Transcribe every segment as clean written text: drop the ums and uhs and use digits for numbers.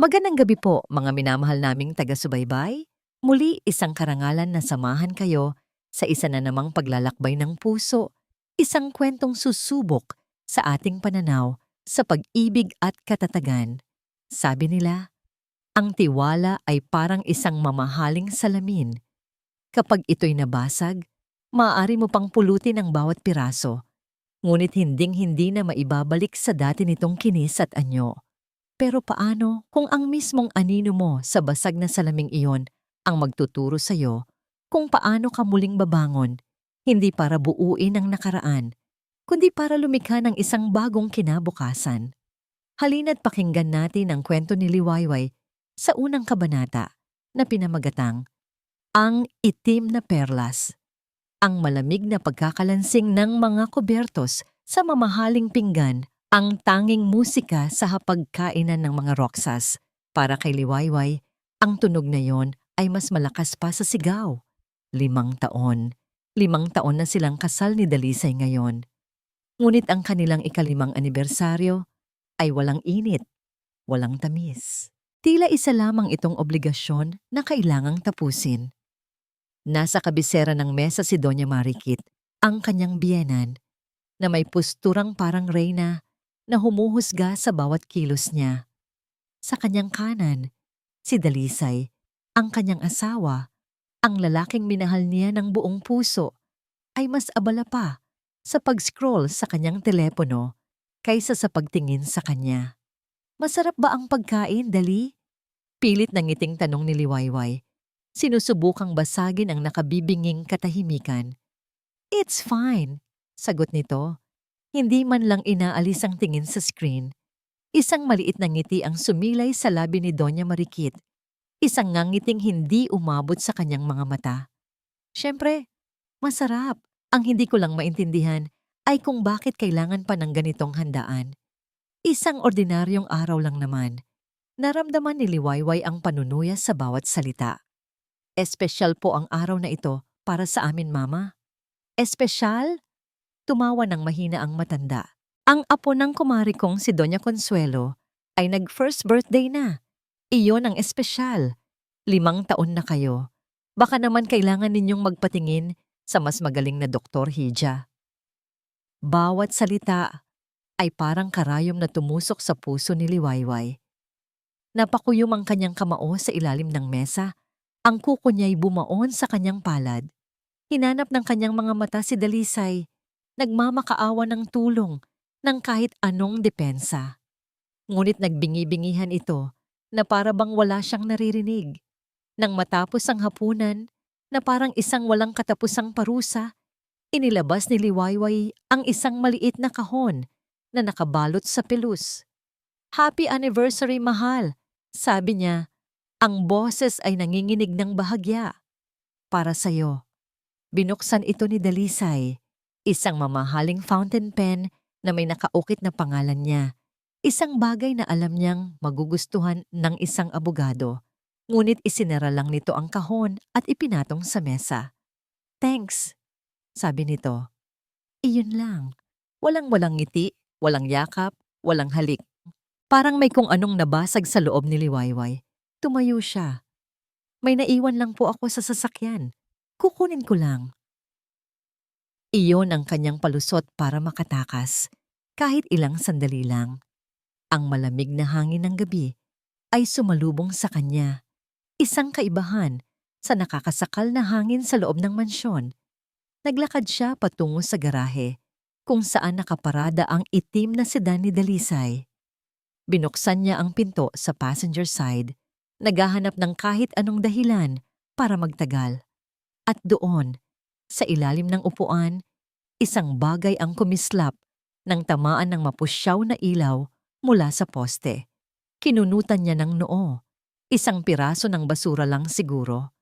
Magandang gabi po, mga minamahal naming taga-subaybay. Muli, isang karangalan na samahan kayo sa isa na namang paglalakbay ng puso, isang kwentong susubok sa ating pananaw sa pag-ibig at katatagan. Sabi nila, ang tiwala ay parang isang mamahaling salamin. Kapag ito'y nabasag, maaari mo pang pulutin ang bawat piraso, ngunit hinding-hindi na maibabalik sa dati nitong kinis at anyo. Pero paano kung ang mismong anino mo sa basag na salaming iyon ang magtuturo sa'yo kung paano ka muling babangon, hindi para buuin ang nakaraan, kundi para lumikha ng isang bagong kinabukasan? Halina't pakinggan natin ang kwento ni Liwayway sa unang kabanata na pinamagatang Ang Itim na Perlas, ang malamig na pagkakalansing ng mga kubertos sa mamahaling pinggan, ang tanging musika sa hapagkainan ng mga roksas. Para kay Liwayway, ang tunog na yon ay mas malakas pa sa sigaw. 5 taon. 5 taon na silang kasal ni Dalisay ngayon. Ngunit ang kanilang ika-5 anibersaryo ay walang init, walang tamis. Tila isa lamang itong obligasyon na kailangang tapusin. Nasa kabisera ng mesa si Doña Marikit, ang kanyang biyenan, na may posturang parang reyna na humuhusga sa bawat kilos niya. Sa kanyang kanan, si Dalisay, ang kanyang asawa, ang lalaking minahal niya ng buong puso, ay mas abala pa sa pag-scroll sa kanyang telepono kaysa sa pagtingin sa kanya. Masarap ba ang pagkain, Dali? Pilit ng ngiting tanong ni Liwayway. Sinusubukang basagin ang nakabibinging katahimikan. It's fine, sagot nito. Hindi man lang inaalis ang tingin sa screen. Isang maliit na ngiti ang sumilay sa labi ni Doña Marikit. Isang ngangiting hindi umabot sa kanyang mga mata. Siyempre, masarap. Ang hindi ko lang maintindihan ay kung bakit kailangan pa ng ganitong handaan. Isang ordinaryong araw lang naman. Naramdaman ni Liwayway ang panunuya sa bawat salita. Espesyal po ang araw na ito para sa amin, Mama. Espesyal? Tumawa ng mahina ang matanda. Ang apo ng kumari kong si Doña Consuelo ay nag-first birthday na. Iyon ang espesyal. 5 taon na kayo. Baka naman kailangan ninyong magpatingin sa mas magaling na doktor, Hija. Bawat salita ay parang karayom na tumusok sa puso ni Liwayway. Napakuyom ang kanyang kamao sa ilalim ng mesa. Ang kuko niya'y bumaon sa kanyang palad. Hinanap ng kanyang mga mata si Dalisay. Nagmamakaawa ng tulong ng kahit anong depensa. Ngunit nagbingi-bingihan ito na para bang wala siyang naririnig. Nang matapos ang hapunan, na parang isang walang katapusang parusa, inilabas ni Liwayway ang isang maliit na kahon na nakabalot sa pelus. Happy anniversary, mahal, sabi niya. Ang boses ay nanginginig ng bahagya. Para sa'yo. Binuksan ito ni Dalisay. Isang mamahaling fountain pen na may nakaukit na pangalan niya. Isang bagay na alam niyang magugustuhan ng isang abogado. Ngunit isinara lang nito ang kahon at ipinatong sa mesa. Thanks, sabi nito. Iyon lang. Walang-walang ngiti, walang yakap, walang halik. Parang may kung anong nabasag sa loob ni Liwayway. Tumayo siya. May naiwan lang po ako sa sasakyan. Kukunin ko lang. Iyon ang kanyang palusot para makatakas. Kahit ilang sandali lang. Ang malamig na hangin ng gabi ay sumalubong sa kanya. Isang kaibahan sa nakakasakal na hangin sa loob ng mansyon. Naglakad siya patungo sa garahe kung saan nakaparada ang itim na sedan ni Dalisay. Binuksan niya ang pinto sa passenger side. Naghahanap ng kahit anong dahilan para magtagal. At doon, sa ilalim ng upuan, isang bagay ang kumislap nang tamaan ng mapusyaw na ilaw mula sa poste. Kinunutan niya ng noo. Isang piraso ng basura lang siguro.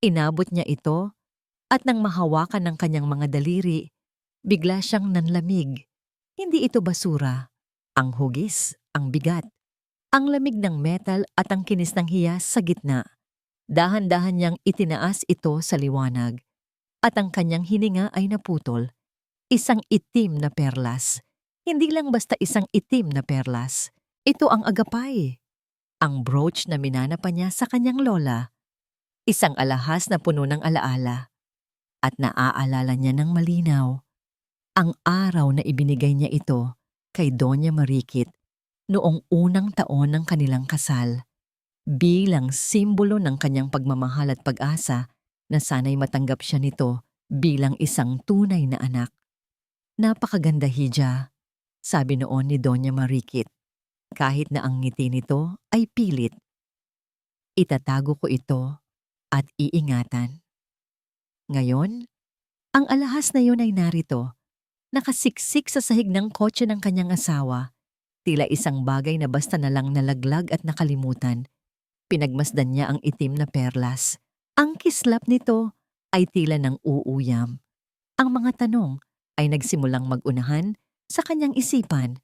Inabot niya ito at nang mahawakan ng kanyang mga daliri, bigla siyang nanlamig. Hindi ito basura. Ang hugis, ang bigat. Ang lamig ng metal at ang kinis ng hiyas sa gitna. Dahan-dahan niyang itinaas ito sa liwanag. At ang kanyang hininga ay naputol. Isang itim na perlas. Hindi lang basta isang itim na perlas. Ito ang agapay. Ang brooch na minana pa niya sa kanyang lola, isang alahas na puno ng alaala, at naaalala niya ng malinaw ang araw na ibinigay niya ito kay Doña Marikit noong unang taon ng kanilang kasal, bilang simbolo ng kanyang pagmamahal at pag-asa na sana'y matanggap siya nito bilang isang tunay na anak. Napakaganda, Hija, sabi noon ni Doña Marikit, kahit na ang ngiti nito ay pilit. Itatago ko ito at iingatan. Ngayon, ang alahas na yun ay narito, nakasiksik sa sahig ng kotse ng kanyang asawa, tila isang bagay na basta na lang nalaglag at nakalimutan. Pinagmasdan niya ang itim na perlas. Ang kislap nito ay tila ng uuyam. Ang mga tanong ay nagsimulang mag-unahan sa kanyang isipan.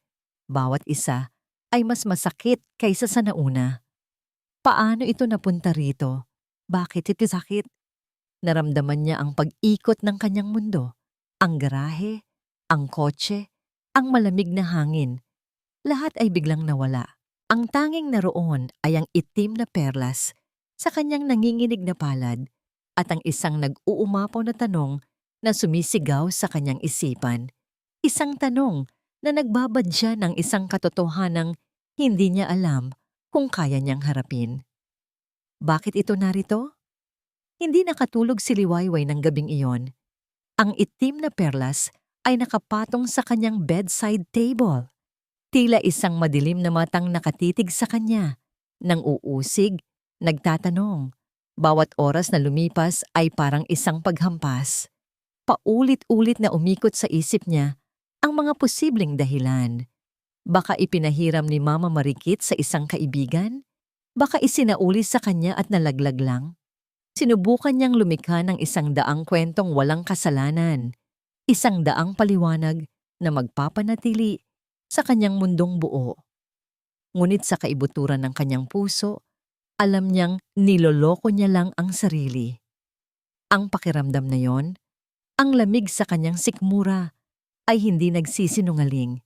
Bawat isa ay mas masakit kaysa sa nauna. Paano ito napunta rito? Bakit ito sakit? Naramdaman niya ang pag-ikot ng kanyang mundo. Ang garahe, ang kotse, ang malamig na hangin. Lahat ay biglang nawala. Ang tanging naroon ay ang itim na perlas sa kanyang nanginginig na palad at ang isang nag-uumapaw na tanong na sumisigaw sa kanyang isipan. Isang tanong na nagbabadya ng isang katotohanang hindi niya alam kung kaya niyang harapin. Bakit ito narito? Hindi nakatulog si Liwayway ng gabing iyon. Ang itim na perlas ay nakapatong sa kanyang bedside table. Tila isang madilim na matang nakatitig sa kanya. Nang uusig, nagtatanong. Bawat oras na lumipas ay parang isang paghampas. Paulit-ulit na umikot sa isip niya ang mga posibleng dahilan. Baka ipinahiram ni Mama Marikit sa isang kaibigan? Baka isinauli sa kanya at nalaglag lang? Sinubukan niyang lumikha ng 100 kwentong walang kasalanan. 100 paliwanag na magpapanatili sa kanyang mundong buo. Ngunit sa kaibuturan ng kanyang puso, alam niyang niloloko niya lang ang sarili. Ang pakiramdam na yon, ang lamig sa kanyang sikmura, ay hindi nagsisinungaling.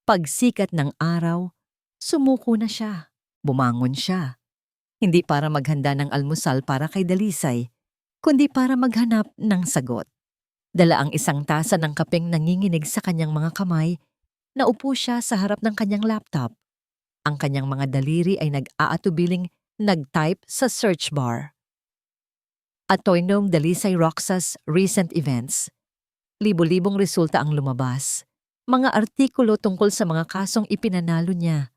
Pagsikat ng araw, sumuko na siya. Bumangon siya. Hindi para maghanda ng almusal para kay Dalisay, kundi para maghanap ng sagot. Dala ang isang tasa ng kapeng nanginginig sa kanyang mga kamay. Naupo siya sa harap ng kanyang laptop. Ang kanyang mga daliri ay nag-aatubiling nag-type sa search bar. Atoynong Dalisay Roxas Recent Events. Libo-libong resulta ang lumabas. Mga artikulo tungkol sa mga kasong ipinanalo niya.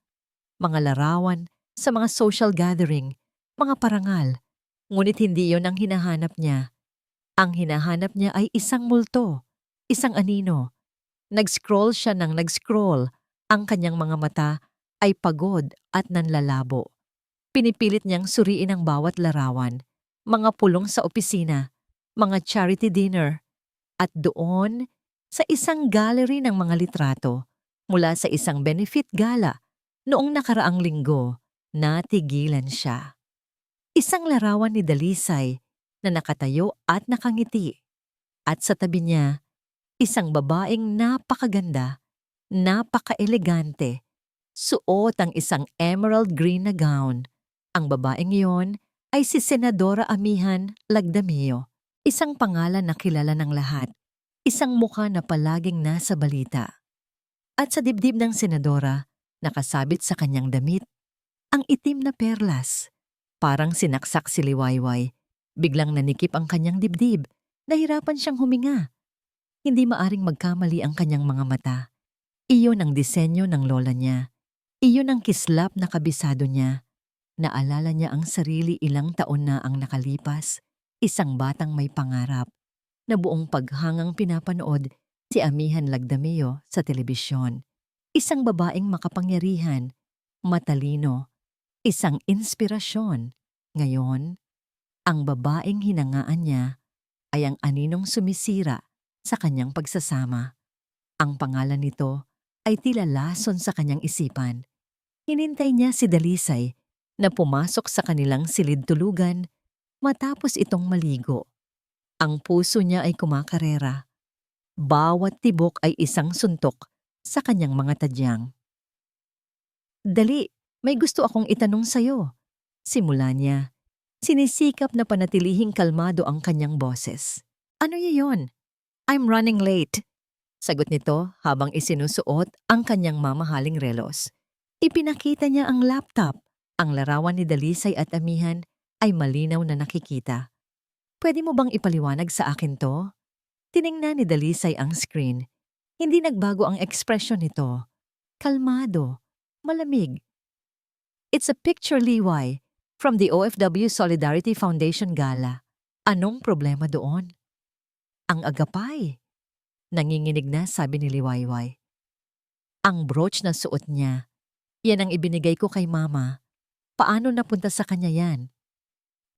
Mga larawan sa mga social gathering, mga parangal. Ngunit hindi yon ang hinahanap niya. Ang hinahanap niya ay isang multo, isang anino. Nag-scroll siya ng nag-scroll. Ang kanyang mga mata ay pagod at nanlalabo. Pinipilit niyang suriin ang bawat larawan, mga pulong sa opisina, mga charity dinner, at doon, sa isang gallery ng mga litrato, mula sa isang benefit gala, noong nakaraang linggo, natigilan siya. Isang larawan ni Dalisay na nakatayo at nakangiti. At sa tabi niya, isang babaeng napakaganda, napaka-elegante, suot ang isang emerald green na gown. Ang babaeng iyon ay si Senadora Amihan Lagdameo, isang pangalan na kilala ng lahat, isang mukha na palaging nasa balita. At sa dibdib ng senadora, nakasabit sa kanyang damit, ang itim na perlas. Parang sinaksak si Liwayway, biglang nanikip ang kanyang dibdib, nahirapan siyang huminga. Hindi maaring magkamali ang kanyang mga mata. Iyon ang disenyo ng lola niya. Iyon ang kislap na kabisado niya. Naalala niya ang sarili ilang taon na ang nakalipas, isang batang may pangarap, na buong paghangang pinapanood si Amihan Lagdameo sa telebisyon. Isang babaeng makapangyarihan, matalino, isang inspirasyon. Ngayon, ang babaeng hinangaan niya ay ang aninong sumisira sa kanyang pagsasama. Ang pangalan nito ay tila lason sa kanyang isipan. Hinintay niya si Dalisay na pumasok sa kanilang silid-tulugan matapos itong maligo. Ang puso niya ay kumakarera. Bawat tibok ay isang suntok sa kanyang mga tadyang. Dali, may gusto akong itanong sa'yo. Simula niya. Sinisikap na panatilihing kalmado ang kanyang boses. Ano yun? I'm running late. Sagot nito habang isinusuot ang kanyang mamahaling relos. Ipinakita niya ang laptop. Ang larawan ni Dalisay at Amihan ay malinaw na nakikita. Pwede mo bang ipaliwanag sa akin to? Tiningnan ni Dalisay ang screen. Hindi nagbago ang ekspresyon nito. Kalmado, malamig. It's a picture, Liway, from the OFW Solidarity Foundation Gala. Anong problema doon? Ang agapay. Nanginginig na sabi ni Liwayway. Ang brooch na suot niya. Yan ang ibinigay ko kay Mama. Paano napunta sa kanya yan?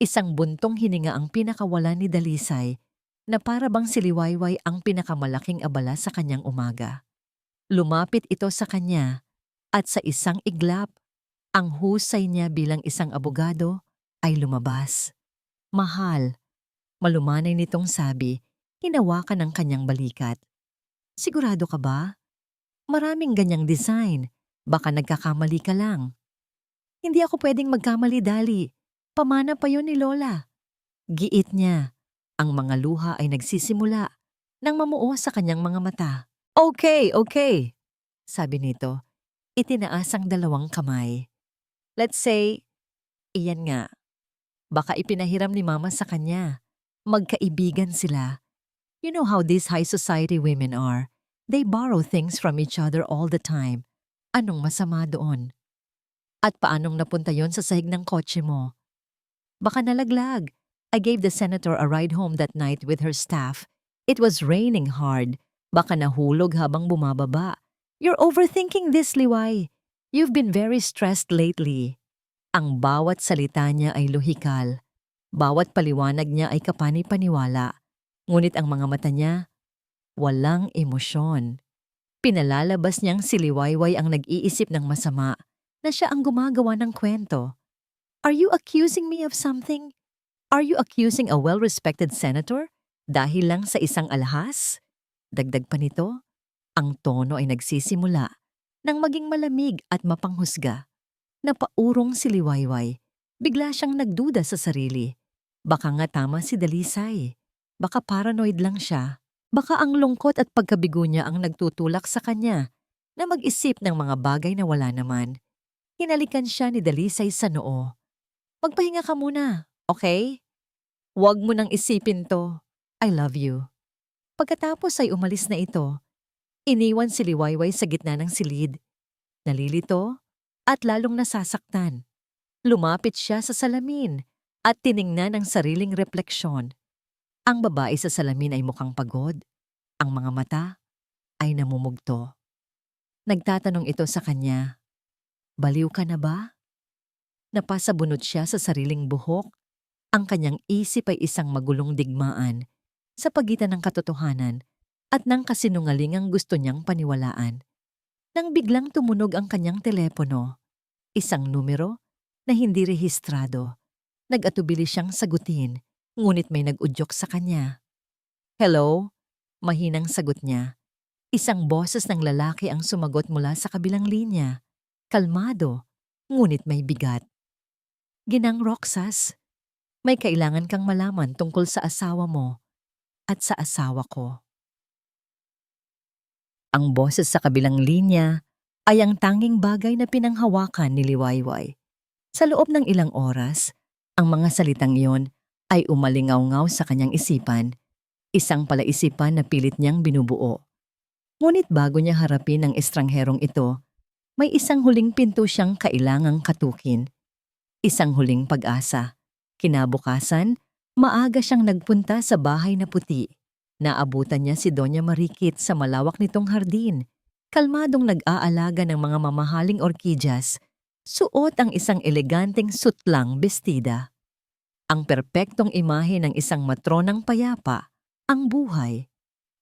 Isang buntong hininga ang pinakawala ni Dalisay na para bang si Liwayway ang pinakamalaking abala sa kanyang umaga. Lumapit ito sa kanya at sa isang iglap, ang husay niya bilang isang abogado ay lumabas. Mahal, malumanay nitong sabi, hinawakan ng kanyang balikat. Sigurado ka ba? Maraming ganyang design. Baka nagkakamali ka lang. Hindi ako pwedeng magkamali, Dali. Pamana pa yun ni Lola. Giit niya. Ang mga luha ay nagsisimula nang mamuo sa kanyang mga mata. Okay, sabi nito. Itinaas ang dalawang kamay. Let's say, iyan nga. Baka ipinahiram ni Mama sa kanya. Magkaibigan sila. You know how these high society women are. They borrow things from each other all the time. Anong masama doon? At paanong napunta yon sa sahig ng kotse mo? Baka nalaglag. I gave the senator a ride home that night with her staff. It was raining hard. Baka nahulog habang bumababa. You're overthinking this, Liway. You've been very stressed lately. Ang bawat salita niya ay lohikal. Bawat paliwanag niya ay kapani-paniwala. Ngunit ang mga mata niya, walang emosyon. Pinalalabas niyang si Liwayway ang nag-iisip ng masama na siya ang gumagawa ng kwento. Are you accusing me of something? Are you accusing a well-respected senator dahil lang sa isang alahas? Dagdag pa nito, ang tono ay nagsisimula nang maging malamig at mapanghusga. Napaurong si Liwayway. Bigla siyang nagduda sa sarili. Baka nga tama si Dalisay. Baka paranoid lang siya. Baka ang lungkot at pagkabigo niya ang nagtutulak sa kanya na mag-isip ng mga bagay na wala naman. Hinalikan siya ni Dalisay sa noo. Magpahinga ka muna, okay? Huwag mo nang isipin to. I love you. Pagkatapos ay umalis na ito. Iniwan si Liwayway sa gitna ng silid. Nalilito at lalong nasasaktan. Lumapit siya sa salamin at tiningnan ang sariling refleksyon. Ang babae sa salamin ay mukhang pagod. Ang mga mata ay namumugto. Nagtatanong ito sa kanya, baliw ka na ba? Napasabunot siya sa sariling buhok. Ang kanyang isip ay isang magulong digmaan sa pagitan ng katotohanan at ng kasinungalingang gusto niyang paniwalaan. Nang biglang tumunog ang kanyang telepono, isang numero na hindi rehistrado. Nag-atubili siyang sagutin, ngunit may nag-udyok sa kanya. Hello? Mahinang sagot niya. Isang boses ng lalaki ang sumagot mula sa kabilang linya. Kalmado, ngunit may bigat. Ginang Roxas, may kailangan kang malaman tungkol sa asawa mo at sa asawa ko. Ang boses sa kabilang linya ay ang tanging bagay na pinanghawakan ni Liwayway. Sa loob ng ilang oras, ang mga salitang iyon ay umalingaw-ngaw sa kanyang isipan, isang palaisipan na pilit niyang binubuo. Ngunit bago niya harapin ang estrangherong ito, may isang huling pinto siyang kailangang katukin. Isang huling pag-asa. Kinabukasan, maaga siyang nagpunta sa bahay na puti. Naabutan niya si Doña Marikit sa malawak nitong hardin. Kalmadong nag-aalaga ng mga mamahaling orkidyas, suot ang isang eleganteng sutlang bestida. Ang perpektong imahe ng isang matronang payapa, ang buhay.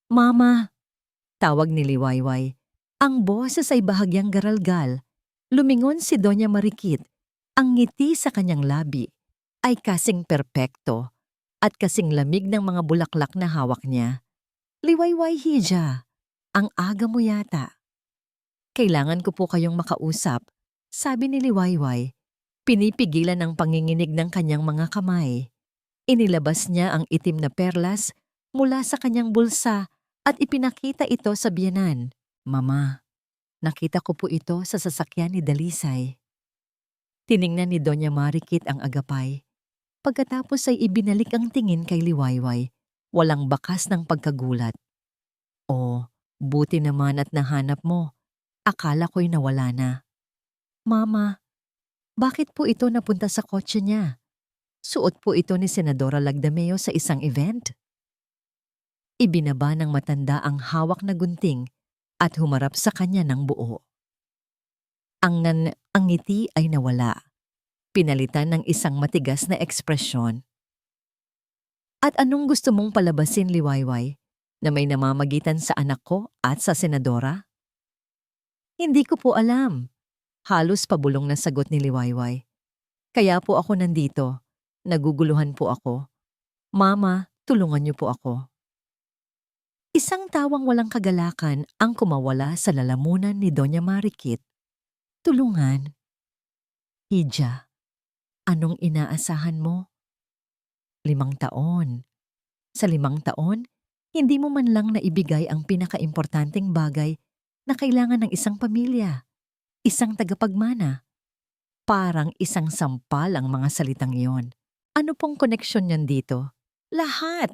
Mama, tawag ni Liwayway. Ang boses ay bahagyang garalgal. Lumingon si Doña Marikit. Ang ngiti sa kanyang labi ay kasing perpekto at kasing lamig ng mga bulaklak na hawak niya. Liwayway Hija, ang aga mo yata. Kailangan ko po kayong makausap. Sabi ni Liwayway, pinipigilan ang panginginig ng kanyang mga kamay. Inilabas niya ang itim na perlas mula sa kanyang bulsa at ipinakita ito sa biyenan. Mama, nakita ko po ito sa sasakyan ni Dalisay. Tiningnan ni Doña Marikit ang agapay. Pagkatapos ay ibinalik ang tingin kay Liwayway. Walang bakas ng pagkagulat. Oh, buti naman at nahanap mo. Akala ko'y nawala na. Mama, bakit po ito napunta sa kotse niya? Suot po ito ni Senadora Lagdameo sa isang event? Ibinaba ng matanda ang hawak na gunting at humarap sa kanya ng buo. Ang ngiti ay nawala. Pinalitan ng isang matigas na ekspresyon. At anong gusto mong palabasin, Liwayway, na may namamagitan sa anak ko at sa senadora? Hindi ko po alam. Halos pabulong na sagot ni Liwayway. Kaya po ako nandito. Naguguluhan po ako. Mama, tulungan niyo po ako. Isang tawang walang kagalakan ang kumawala sa lalamunan ni Doña Marikit. Tulungan. Hija, anong inaasahan mo? 5 taon. Sa 5 taon, hindi mo man lang naibigay ang pinakaimportanteng bagay na kailangan ng isang pamilya, isang tagapagmana. Parang isang sampal ang mga salitang iyon. Ano pong koneksyon niyan dito? Lahat!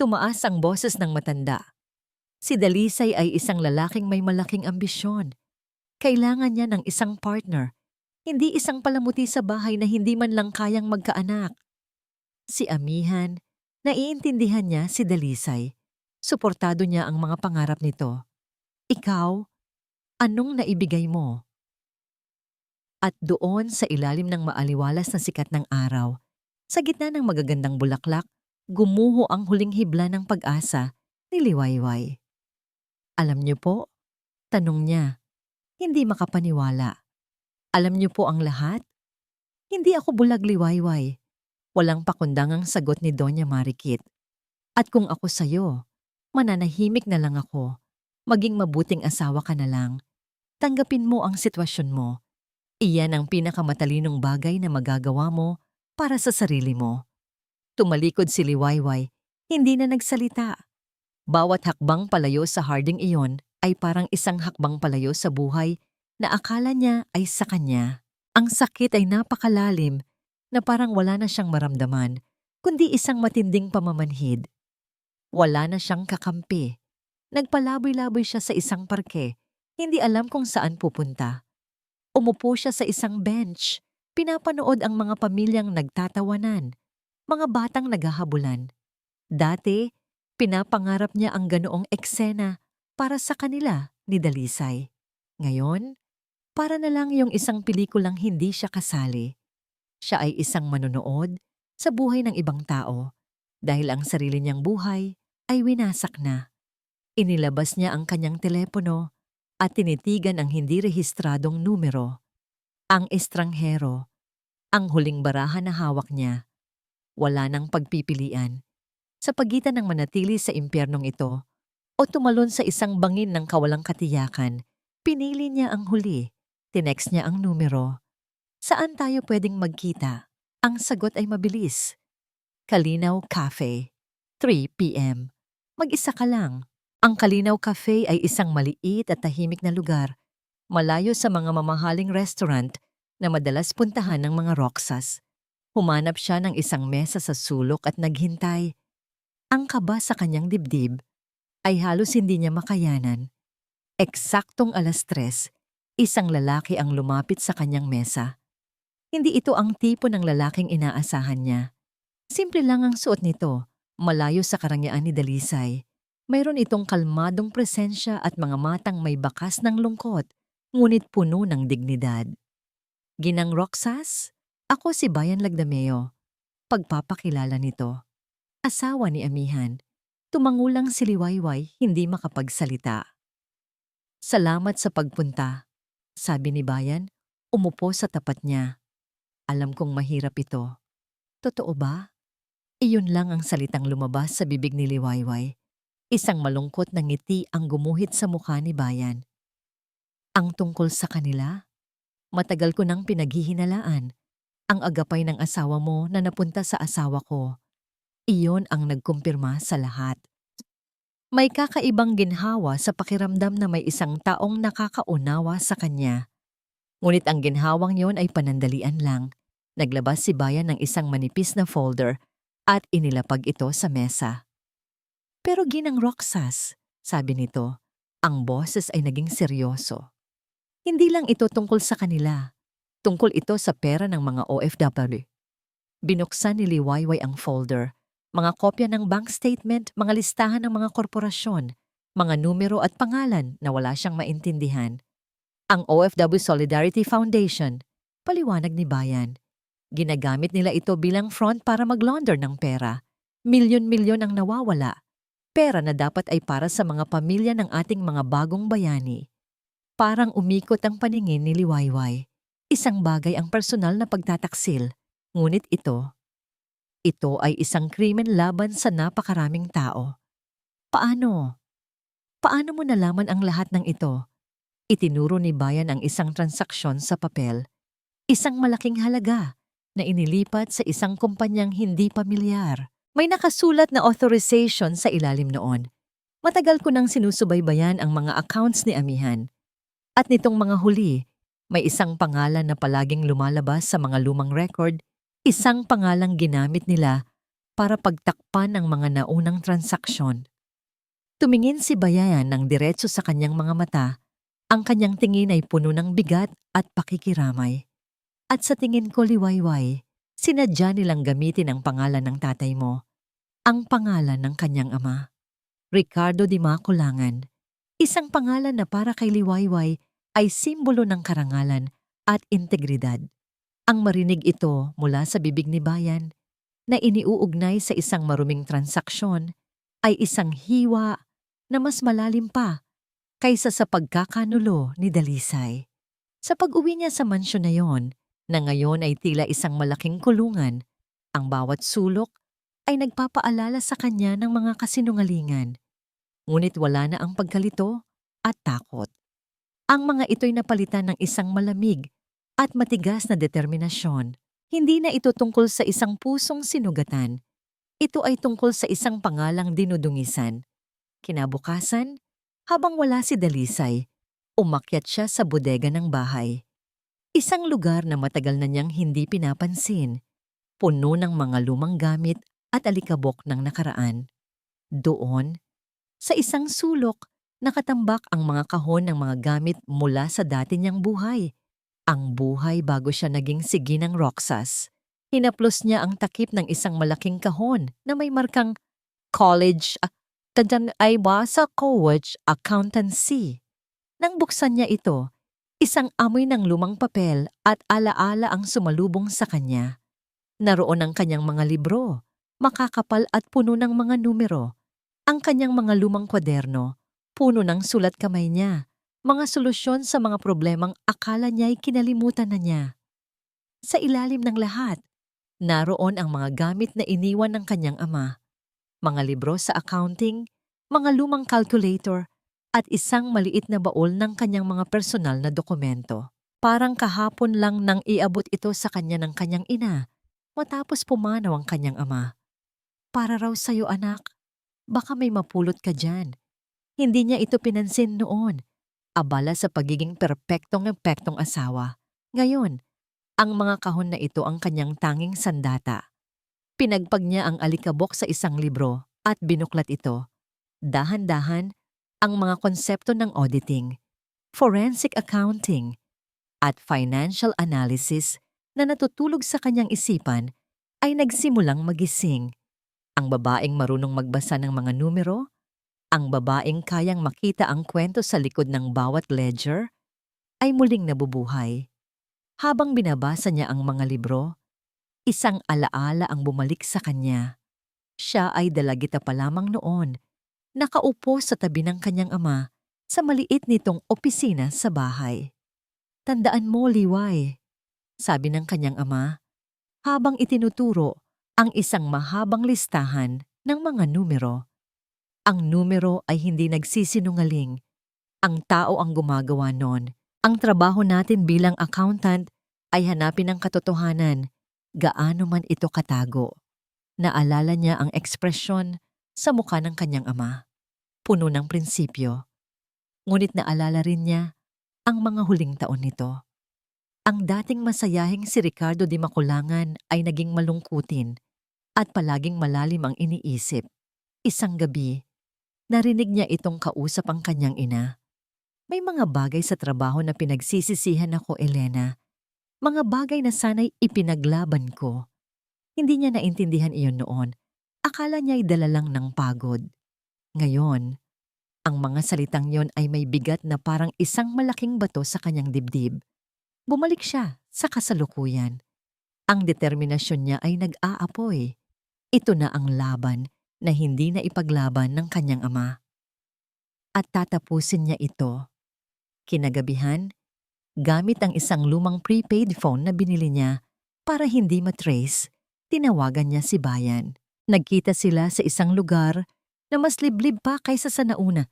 Tumaas ang boses ng matanda. Si Dalisay ay isang lalaking may malaking ambisyon. Kailangan niya ng isang partner, hindi isang palamuti sa bahay na hindi man lang kayang magkaanak. Si Amihan, naiintindihan niya si Dalisay. Suportado niya ang mga pangarap nito. Ikaw, anong naibigay mo? At doon sa ilalim ng maaliwalas na sikat ng araw, sa gitna ng magagandang bulaklak, gumuho ang huling hibla ng pag-asa ni Liwayway. Alam niyo po, tanong niya, hindi makapaniwala. Alam niyo po ang lahat? Hindi ako bulag, Liwayway. Walang pakundangang sagot ni Doña Marikit. At kung ako sa'yo, mananahimik na lang ako. Maging mabuting asawa ka na lang. Tanggapin mo ang sitwasyon mo. Iyan ang pinakamatalinong bagay na magagawa mo para sa sarili mo. Tumalikod si Liwayway, hindi na nagsalita. Bawat hakbang palayo sa harding iyon ay parang isang hakbang palayo sa buhay na akala niya ay sa kanya. Ang sakit ay napakalalim na parang wala na siyang maramdaman, kundi isang matinding pamamanhid. Wala na siyang kakampi. Nagpalaboy-laboy siya sa isang parke, hindi alam kung saan pupunta. Umupo siya sa isang bench, pinapanood ang mga pamilyang nagtatawanan, mga batang naghahabulan. Dati, pinapangarap niya ang ganoong eksena para sa kanila ni Dalisay. Ngayon, para na lang yung isang pelikulang hindi siya kasali. Siya ay isang manonood sa buhay ng ibang tao dahil ang sarili niyang buhay ay winasak na. Inilabas niya ang kanyang telepono at tinitigan ang hindi rehistradong numero. Ang estranghero, ang huling barahan na hawak niya. Wala nang pagpipilian. Sa pagitan ng manatili sa impyernong ito o tumalon sa isang bangin ng kawalang katiyakan, pinili niya ang huli. Tinext niya ang numero. Saan tayo pwedeng magkita? Ang sagot ay mabilis. Kalinaw Cafe, 3 p.m. Mag-isa ka lang. Ang Kalinaw Cafe ay isang maliit at tahimik na lugar, malayo sa mga mamahaling restaurant na madalas puntahan ng mga rocksas. Humanap siya ng isang mesa sa sulok at naghintay. Ang kaba sa kanyang dibdib ay halos hindi niya makayanan. Eksaktong 3:00, isang lalaki ang lumapit sa kanyang mesa. Hindi ito ang tipo ng lalaking inaasahan niya. Simple lang ang suot nito, malayo sa karangyaan ni Dalisay. Mayroon itong kalmadong presensya at mga matang may bakas ng lungkot, ngunit puno ng dignidad. Ginang Roxas, ako si Bayan Lagdameo. Pagpapakilala nito. Asawa ni Amihan. Tumangulang si Liwayway, hindi makapagsalita. Salamat sa pagpunta, sabi ni Bayan, umupo sa tapat niya. Alam kong mahirap ito. Totoo ba? Iyon lang ang salitang lumabas sa bibig ni Liwayway. Isang malungkot na ngiti ang gumuhit sa mukha ni Bayan. Ang tungkol sa kanila? Matagal ko nang pinaghihinalaan ang agapay ng asawa mo na napunta sa asawa ko. Iyon ang nagkumpirma sa lahat. May kakaibang ginhawa sa pakiramdam na may isang taong nakakaunawa sa kanya. Ngunit ang ginhawang yon ay panandalian lang. Naglabas si Bayan ng isang manipis na folder at inilapag ito sa mesa. Pero Ginang Roxas, sabi nito, ang boses ay naging seryoso. Hindi lang ito tungkol sa kanila. Tungkol ito sa pera ng mga OFW. Binuksan ni Liwayway ang folder. Mga kopya ng bank statement, mga listahan ng mga korporasyon, mga numero at pangalan na wala siyang maintindihan. Ang OFW Solidarity Foundation, paliwanag ni Bayan. Ginagamit nila ito bilang front para mag-launder ng pera. Milyon-milyon ang nawawala. Pera na dapat ay para sa mga pamilya ng ating mga bagong bayani. Parang umikot ang paningin ni Liwayway. Isang bagay ang personal na pagtataksil. Ngunit ito ay isang krimen laban sa napakaraming tao. Paano? Paano mo nalaman ang lahat ng ito? Itinuro ni Bayan ang isang transaksyon sa papel. Isang malaking halaga na inilipat sa isang kumpanyang hindi pamilyar. May nakasulat na authorization sa ilalim noon. Matagal ko nang sinusubaybayan ang mga accounts ni Amihan. At nitong mga huli, may isang pangalan na palaging lumalabas sa mga lumang record, isang pangalang ginamit nila para pagtakpan ng mga naunang transaksyon. Tumingin si Bayan ng diretso sa kanyang mga mata. Ang kanyang tingin ay puno ng bigat at pakikiramay. At sa tingin ko, Liwayway, sinadya nilang gamitin ang pangalan ng tatay mo, ang pangalan ng kanyang ama. Ricardo Di Maculangan, isang pangalan na para kay Liwayway ay simbolo ng karangalan at integridad. Ang marinig ito mula sa bibig ni Bayan na iniuugnay sa isang maruming transaksyon ay isang hiwa na mas malalim pa kaysa sa pagkakanulo ni Dalisay. Sa pag-uwi niya sa mansyon na yon, na ngayon ay tila isang malaking kulungan, ang bawat sulok ay nagpapaalala sa kanya ng mga kasinungalingan. Ngunit wala na ang pagkalito at takot. Ang mga ito'y napalitan ng isang malamig at matigas na determinasyon. Hindi na ito tungkol sa isang pusong sinugatan. Ito ay tungkol sa isang pangalang dinudungisan. Kinabukasan, habang wala si Dalisay, umakyat siya sa bodega ng bahay. Isang lugar na matagal na niyang hindi pinapansin, puno ng mga lumang gamit at alikabok ng nakaraan. Doon, sa isang sulok, nakatambak ang mga kahon ng mga gamit mula sa dati niyang buhay. Ang buhay bago siya naging si Ginang Roxas. Hinaplos niya ang takip ng isang malaking kahon na may markang college, college accountancy. Nang buksan niya ito, isang amoy ng lumang papel at alaala ang sumalubong sa kanya. Naroon ang kanyang mga libro, makakapal at puno ng mga numero. Ang kanyang mga lumang kwaderno, puno ng sulat kamay niya, mga solusyon sa mga problemang akala niya'y kinalimutan na niya. Sa ilalim ng lahat, naroon ang mga gamit na iniwan ng kanyang ama. Mga libro sa accounting, mga lumang calculator, at isang maliit na baol ng kanyang mga personal na dokumento. Parang kahapon lang nang iabot ito sa kanya ng kanyang ina, matapos pumanaw ang kanyang ama. Para raw sa'yo, anak, baka may mapulot ka dyan. Hindi niya ito pinansin noon. Abala sa pagiging perpektong asawa. Ngayon, ang mga kahon na ito ang kanyang tanging sandata. Pinagpag niya ang alikabok sa isang libro at binuklat ito. Dahan-dahan, ang mga konsepto ng auditing, forensic accounting, at financial analysis na natutulog sa kanyang isipan ay nagsimulang magising. Ang babaeng marunong magbasa ng mga numero, ang babaeng kayang makita ang kwento sa likod ng bawat ledger, ay muling nabubuhay. Habang binabasa niya ang mga libro, isang alaala ang bumalik sa kanya. Siya ay dalagita pa lamang noon, nakaupo sa tabi ng kanyang ama sa maliit nitong opisina sa bahay. Tandaan mo, Liway, sabi ng kanyang ama, habang itinuturo ang isang mahabang listahan ng mga numero. Ang numero ay hindi nagsisinungaling. Ang tao ang gumagawa nun. Ang trabaho natin bilang accountant ay hanapin ang katotohanan, gaano man ito katago. Naalala niya ang ekspresyon sa mukha ng kanyang ama, puno ng prinsipyo. Ngunit naalala rin niya ang mga huling taon nito. Ang dating masayahing si Ricardo Di Maculangan ay naging malungkutin at palaging malalim ang iniisip. Isang gabi, narinig niya itong kausap ang kanyang ina. May mga bagay sa trabaho na pinagsisisihan ako, Elena. Mga bagay na sana'y ipinaglaban ko. Hindi niya naintindihan iyon noon. Akala niya ay dala lang ng pagod. Ngayon, ang mga salitang yon ay may bigat na parang isang malaking bato sa kanyang dibdib. Bumalik siya sa kasalukuyan. Ang determinasyon niya ay nag-aapoy. Ito na ang laban na hindi na ipaglaban ng kanyang ama. At tatapusin niya ito. Kinagabihan, gamit ang isang lumang prepaid phone na binili niya para hindi matrace, tinawagan niya si Bayan. Nagkita sila sa isang lugar na mas liblib pa kaysa sa nauna.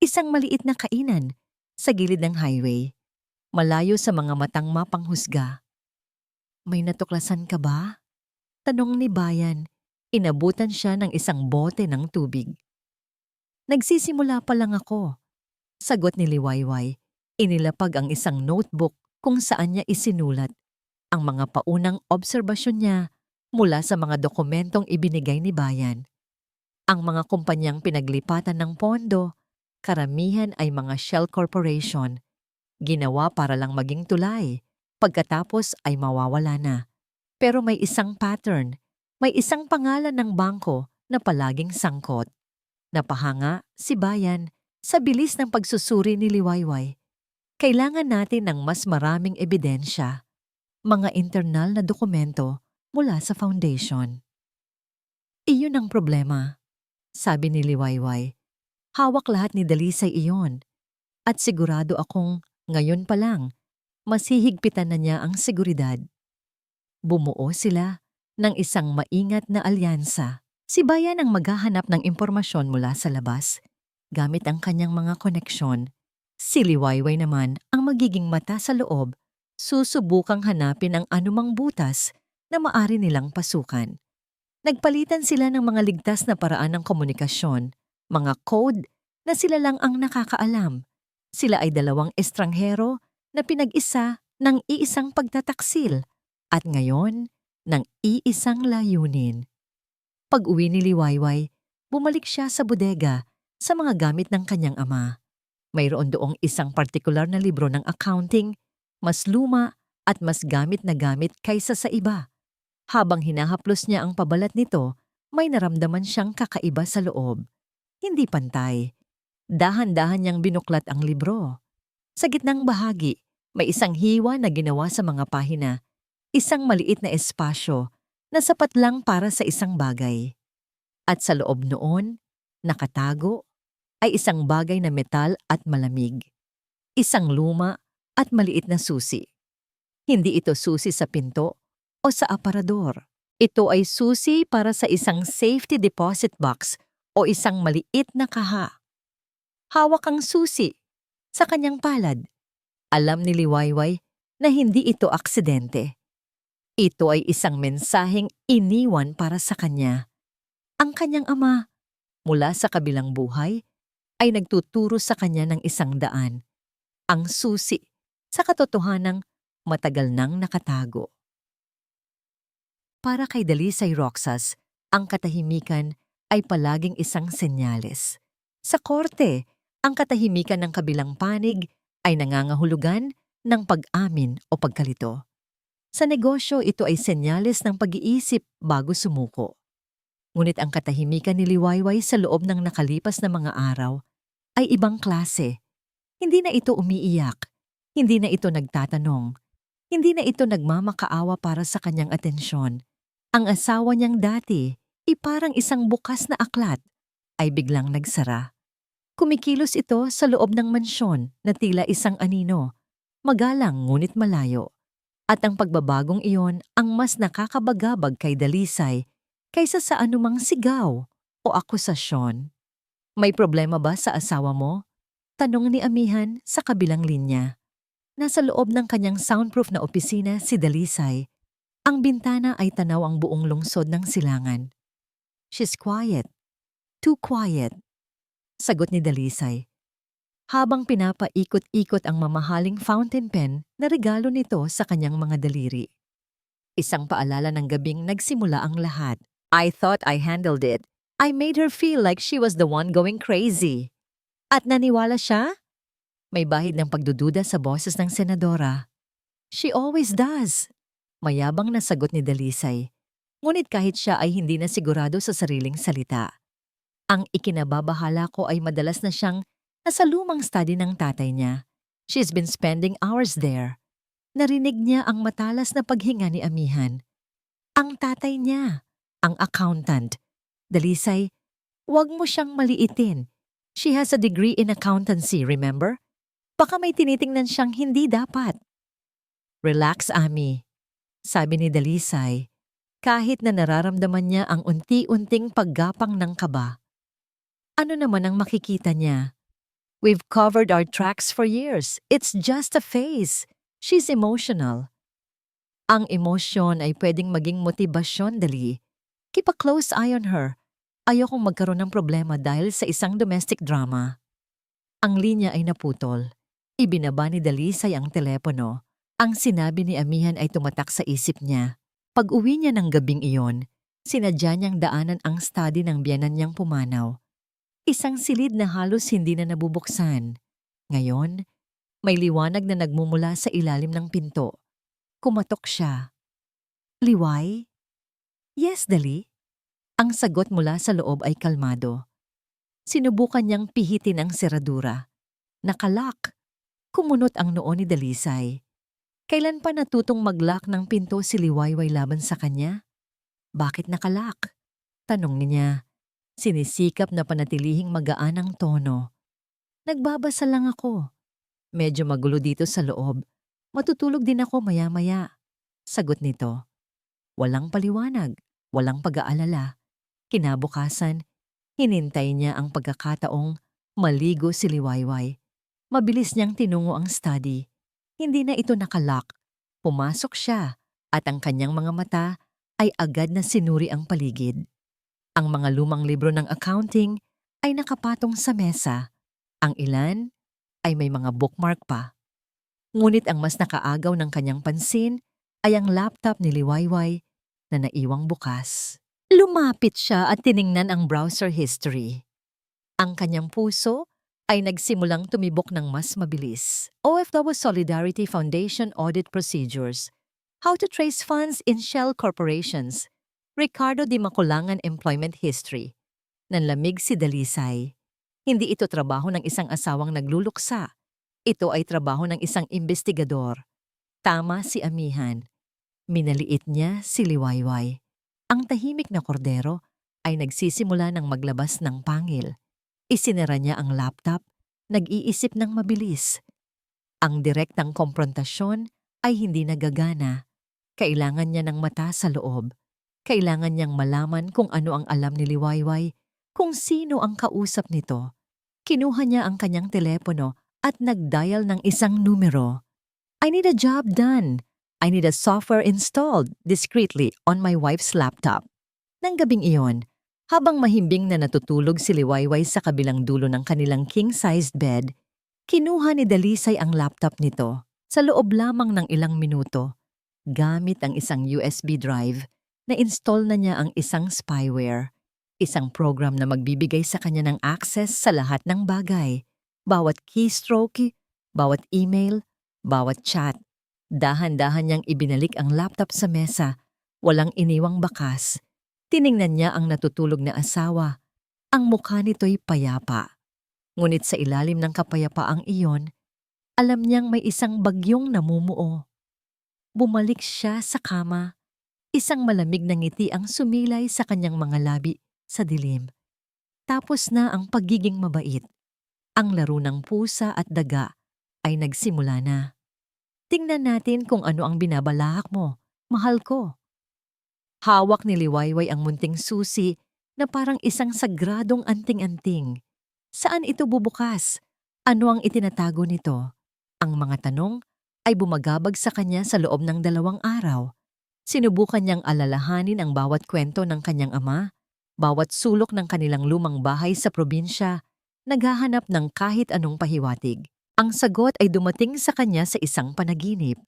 Isang maliit na kainan sa gilid ng highway, malayo sa mga matang mapanghusga. May natuklasan ka ba? Tanong ni Bayan. Inabutan siya ng isang bote ng tubig. Nagsisimula pa lang ako. Sagot ni Liwayway. Inilapag ang isang notebook kung saan niya isinulat ang mga paunang obserbasyon niya mula sa mga dokumentong ibinigay ni Bayan. Ang mga kumpanyang pinaglipatan ng pondo, karamihan ay mga shell corporation, ginawa para lang maging tulay, pagkatapos ay mawawala na. Pero may isang pattern, may isang pangalan ng bangko na palaging sangkot. Napahanga si Bayan sa bilis ng pagsusuri ni Liwayway. Kailangan natin ng mas maraming ebidensya, mga internal na dokumento mula sa foundation. Iyon ang problema, sabi ni Liwayway. Hawak lahat ni Dalisay iyon at sigurado akong ngayon pa lang masihigpitan na niya ang seguridad. Bumuo sila ng isang maingat na alyansa. Si Bayan ang maghahanap ng impormasyon mula sa labas gamit ang kanyang mga koneksyon. Si Liwayway naman ang magiging mata sa loob, susubukang hanapin ang anumang butas na maari nilang pasukan. Nagpalitan sila ng mga ligtas na paraan ng komunikasyon, mga code na sila lang ang nakakaalam. Sila ay dalawang estranghero na pinag-isa ng iisang pagtataksil at ngayon ng iisang layunin. Pag-uwi ni Liwayway, bumalik siya sa bodega sa mga gamit ng kanyang ama. Mayroon doong isang partikular na libro ng accounting, mas luma at mas gamit na gamit kaysa sa iba. Habang hinahaplos niya ang pabalat nito, may naramdaman siyang kakaiba sa loob. Hindi pantay. Dahan-dahan niyang binuklat ang libro. Sa gitnang bahagi, may isang hiwa na ginawa sa mga pahina, isang maliit na espasyo na sapat lang para sa isang bagay. At sa loob noon, nakatago, ay isang bagay na metal at malamig. Isang luma at maliit na susi. Hindi ito susi sa pinto o sa aparador. Ito ay susi para sa isang safety deposit box o isang maliit na kaha. Hawak ang susi sa kanyang palad. Alam ni Liwayway na hindi ito aksidente. Ito ay isang mensaheng iniwan para sa kanya. Ang kanyang ama, mula sa kabilang buhay, ay nagtuturo sa kanya ng isang daan. Ang susi sa katotohanang matagal nang nakatago. Para kay Dalisay Roxas, ang katahimikan ay palaging isang senyales. Sa korte, ang katahimikan ng kabilang panig ay nangangahulugan ng pag-amin o pagkalito. Sa negosyo, ito ay senyales ng pag-iisip bago sumuko. Ngunit ang katahimikan ni Liwayway sa loob ng nakalipas na mga araw ay ibang klase. Hindi na ito umiiyak, hindi na ito nagtatanong, hindi na ito nagmamakaawa para sa kanyang atensyon. Ang asawa niyang dati, parang isang bukas na aklat, ay biglang nagsara. Kumikilos ito sa loob ng mansyon na tila isang anino, magalang ngunit malayo. At ang pagbabagong iyon ang mas nakakabagabag kay Dalisay kaysa sa anumang sigaw o akusasyon. May problema ba sa asawa mo? Tanong ni Amihan sa kabilang linya. Nasa loob ng kanyang soundproof na opisina si Dalisay. Ang bintana ay tanaw ang buong lungsod ng silangan. She's quiet. Too quiet. Sagot ni Dalisay. Habang pinapaikot-ikot ang mamahaling fountain pen na regalo nito sa kanyang mga daliri. Isang paalala ng gabing nagsimula ang lahat. I thought I handled it. I made her feel like she was the one going crazy. At naniwala siya? May bahid ng pagdududa sa boses ng senadora. She always does. Mayabang na sagot ni Dalisay. Ngunit kahit siya ay hindi na sigurado sa sariling salita. Ang ikinababahala ko ay madalas na siyang nasa lumang study ng tatay niya. She's been spending hours there. Narinig niya ang matalas na paghinga ni Amihan. Ang tatay niya, ang accountant. Dalisay, huwag mo siyang maliitin. She has a degree in accountancy, remember? Baka may tinitingnan siyang hindi dapat. Relax, Ami, sabi ni Dalisay, kahit na nararamdaman niya ang unti-unting paggapang ng kaba. Ano naman ang makikita niya? We've covered our tracks for years. It's just a phase. She's emotional. Ang emosyon ay pwedeng maging motibasyon, Dali. Keep a close eye on her. Ayokong magkaroon ng problema dahil sa isang domestic drama. Ang linya ay naputol. Ibinaba ni Dalisay ang telepono. Ang sinabi ni Amihan ay tumatak sa isip niya. Pag-uwi niya ng gabing iyon, sinadya niyang daanan ang study ng biyanan niyang pumanaw. Isang silid na halos hindi na nabubuksan. Ngayon, may liwanag na nagmumula sa ilalim ng pinto. Kumatok siya. Liway? Yes, Dali. Ang sagot mula sa loob ay kalmado. Sinubukan niyang pihitin ang seradura. Nakalak. Kumunot ang noo ni Dalisay. Kailan pa natutong mag-lock ng pinto si Liwayway laban sa kanya? Bakit nakalak? Tanong niya. Sinisikap na panatilihing magaan ang tono. Nagbabasa lang ako. Medyo magulo dito sa loob. Matutulog din ako maya-maya. Sagot nito. Walang paliwanag, walang pag-aalala. Kinabukasan, hinintay niya ang pagkakataong maligo si Liwayway. Mabilis niyang tinungo ang study. Hindi na ito nakalock. Pumasok siya at ang kanyang mga mata ay agad na sinuri ang paligid. Ang mga lumang libro ng accounting ay nakapatong sa mesa. Ang ilan ay may mga bookmark pa. Ngunit ang mas nakaagaw ng kanyang pansin ay ang laptop ni Liwayway na naiwang bukas. Lumapit siya at tiningnan ang browser history. Ang kanyang puso ay nagsimulang tumibok ng mas mabilis. OFW Solidarity Foundation Audit Procedures. How to Trace Funds in Shell Corporations. Ricardo Di Maculangan Employment History. Nanlamig si Dalisay. Hindi ito trabaho ng isang asawang nagluluksa. Ito ay trabaho ng isang investigador. Tama si Amihan. Minaliit niya si Liwayway. Ang tahimik na kordero ay nagsisimula ng maglabas ng pangil. Isinara niya ang laptop, nag-iisip ng mabilis. Ang direktang komprontasyon ay hindi nagagana. Kailangan niya ng mata sa loob. Kailangan niyang malaman kung ano ang alam ni Liwayway, kung sino ang kausap nito. Kinuha niya ang kanyang telepono at nag-dial ng isang numero. I need a job done. I need a software installed discreetly on my wife's laptop. Nang gabing iyon, habang mahimbing na natutulog si Liwayway sa kabilang dulo ng kanilang king-sized bed, kinuha ni Dalisay ang laptop nito sa loob lamang ng ilang minuto. Gamit ang isang USB drive, na-install na niya ang isang spyware, isang program na magbibigay sa kanya ng access sa lahat ng bagay, bawat keystroke, bawat email, bawat chat. Dahan-dahan niyang ibinalik ang laptop sa mesa, walang iniwang bakas. Tiningnan niya ang natutulog na asawa. Ang mukha nito'y payapa. Ngunit sa ilalim ng kapayapaang iyon, alam niyang may isang bagyong namumuo. Bumalik siya sa kama. Isang malamig na ngiti ang sumilay sa kanyang mga labi sa dilim. Tapos na ang pagiging mabait. Ang laro ng pusa at daga ay nagsimula na. Tingnan natin kung ano ang binabalahak mo, mahal ko. Hawak ni Liwayway ang munting susi na parang isang sagradong anting-anting. Saan ito bubukas? Ano ang itinatago nito? Ang mga tanong ay bumagabag sa kanya sa loob ng 2 araw. Sinubukan niyang alalahanin ang bawat kwento ng kanyang ama, bawat sulok ng kanilang lumang bahay sa probinsya, naghahanap ng kahit anong pahiwatig. Ang sagot ay dumating sa kanya sa isang panaginip.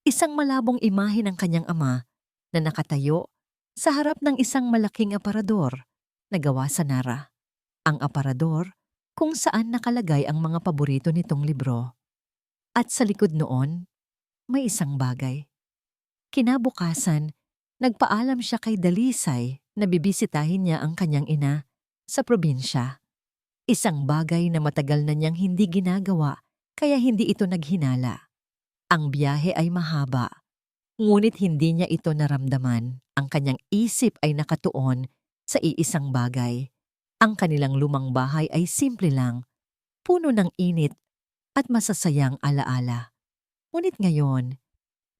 Isang malabong imahe ng kanyang ama na nakatayo sa harap ng isang malaking aparador na gawa sa Nara. Ang aparador kung saan nakalagay ang mga paborito nitong libro. At sa likod noon, may isang bagay. Kinabukasan, nagpaalam siya kay Dalisay na bibisitahin niya ang kanyang ina sa probinsya. Isang bagay na matagal na niyang hindi ginagawa kaya hindi ito naghinala. Ang biyahe ay mahaba, ngunit hindi niya ito naramdaman. Ang kanyang isip ay nakatuon sa iisang bagay. Ang kanilang lumang bahay ay simple lang, puno ng init at masasayang alaala. Ngunit ngayon,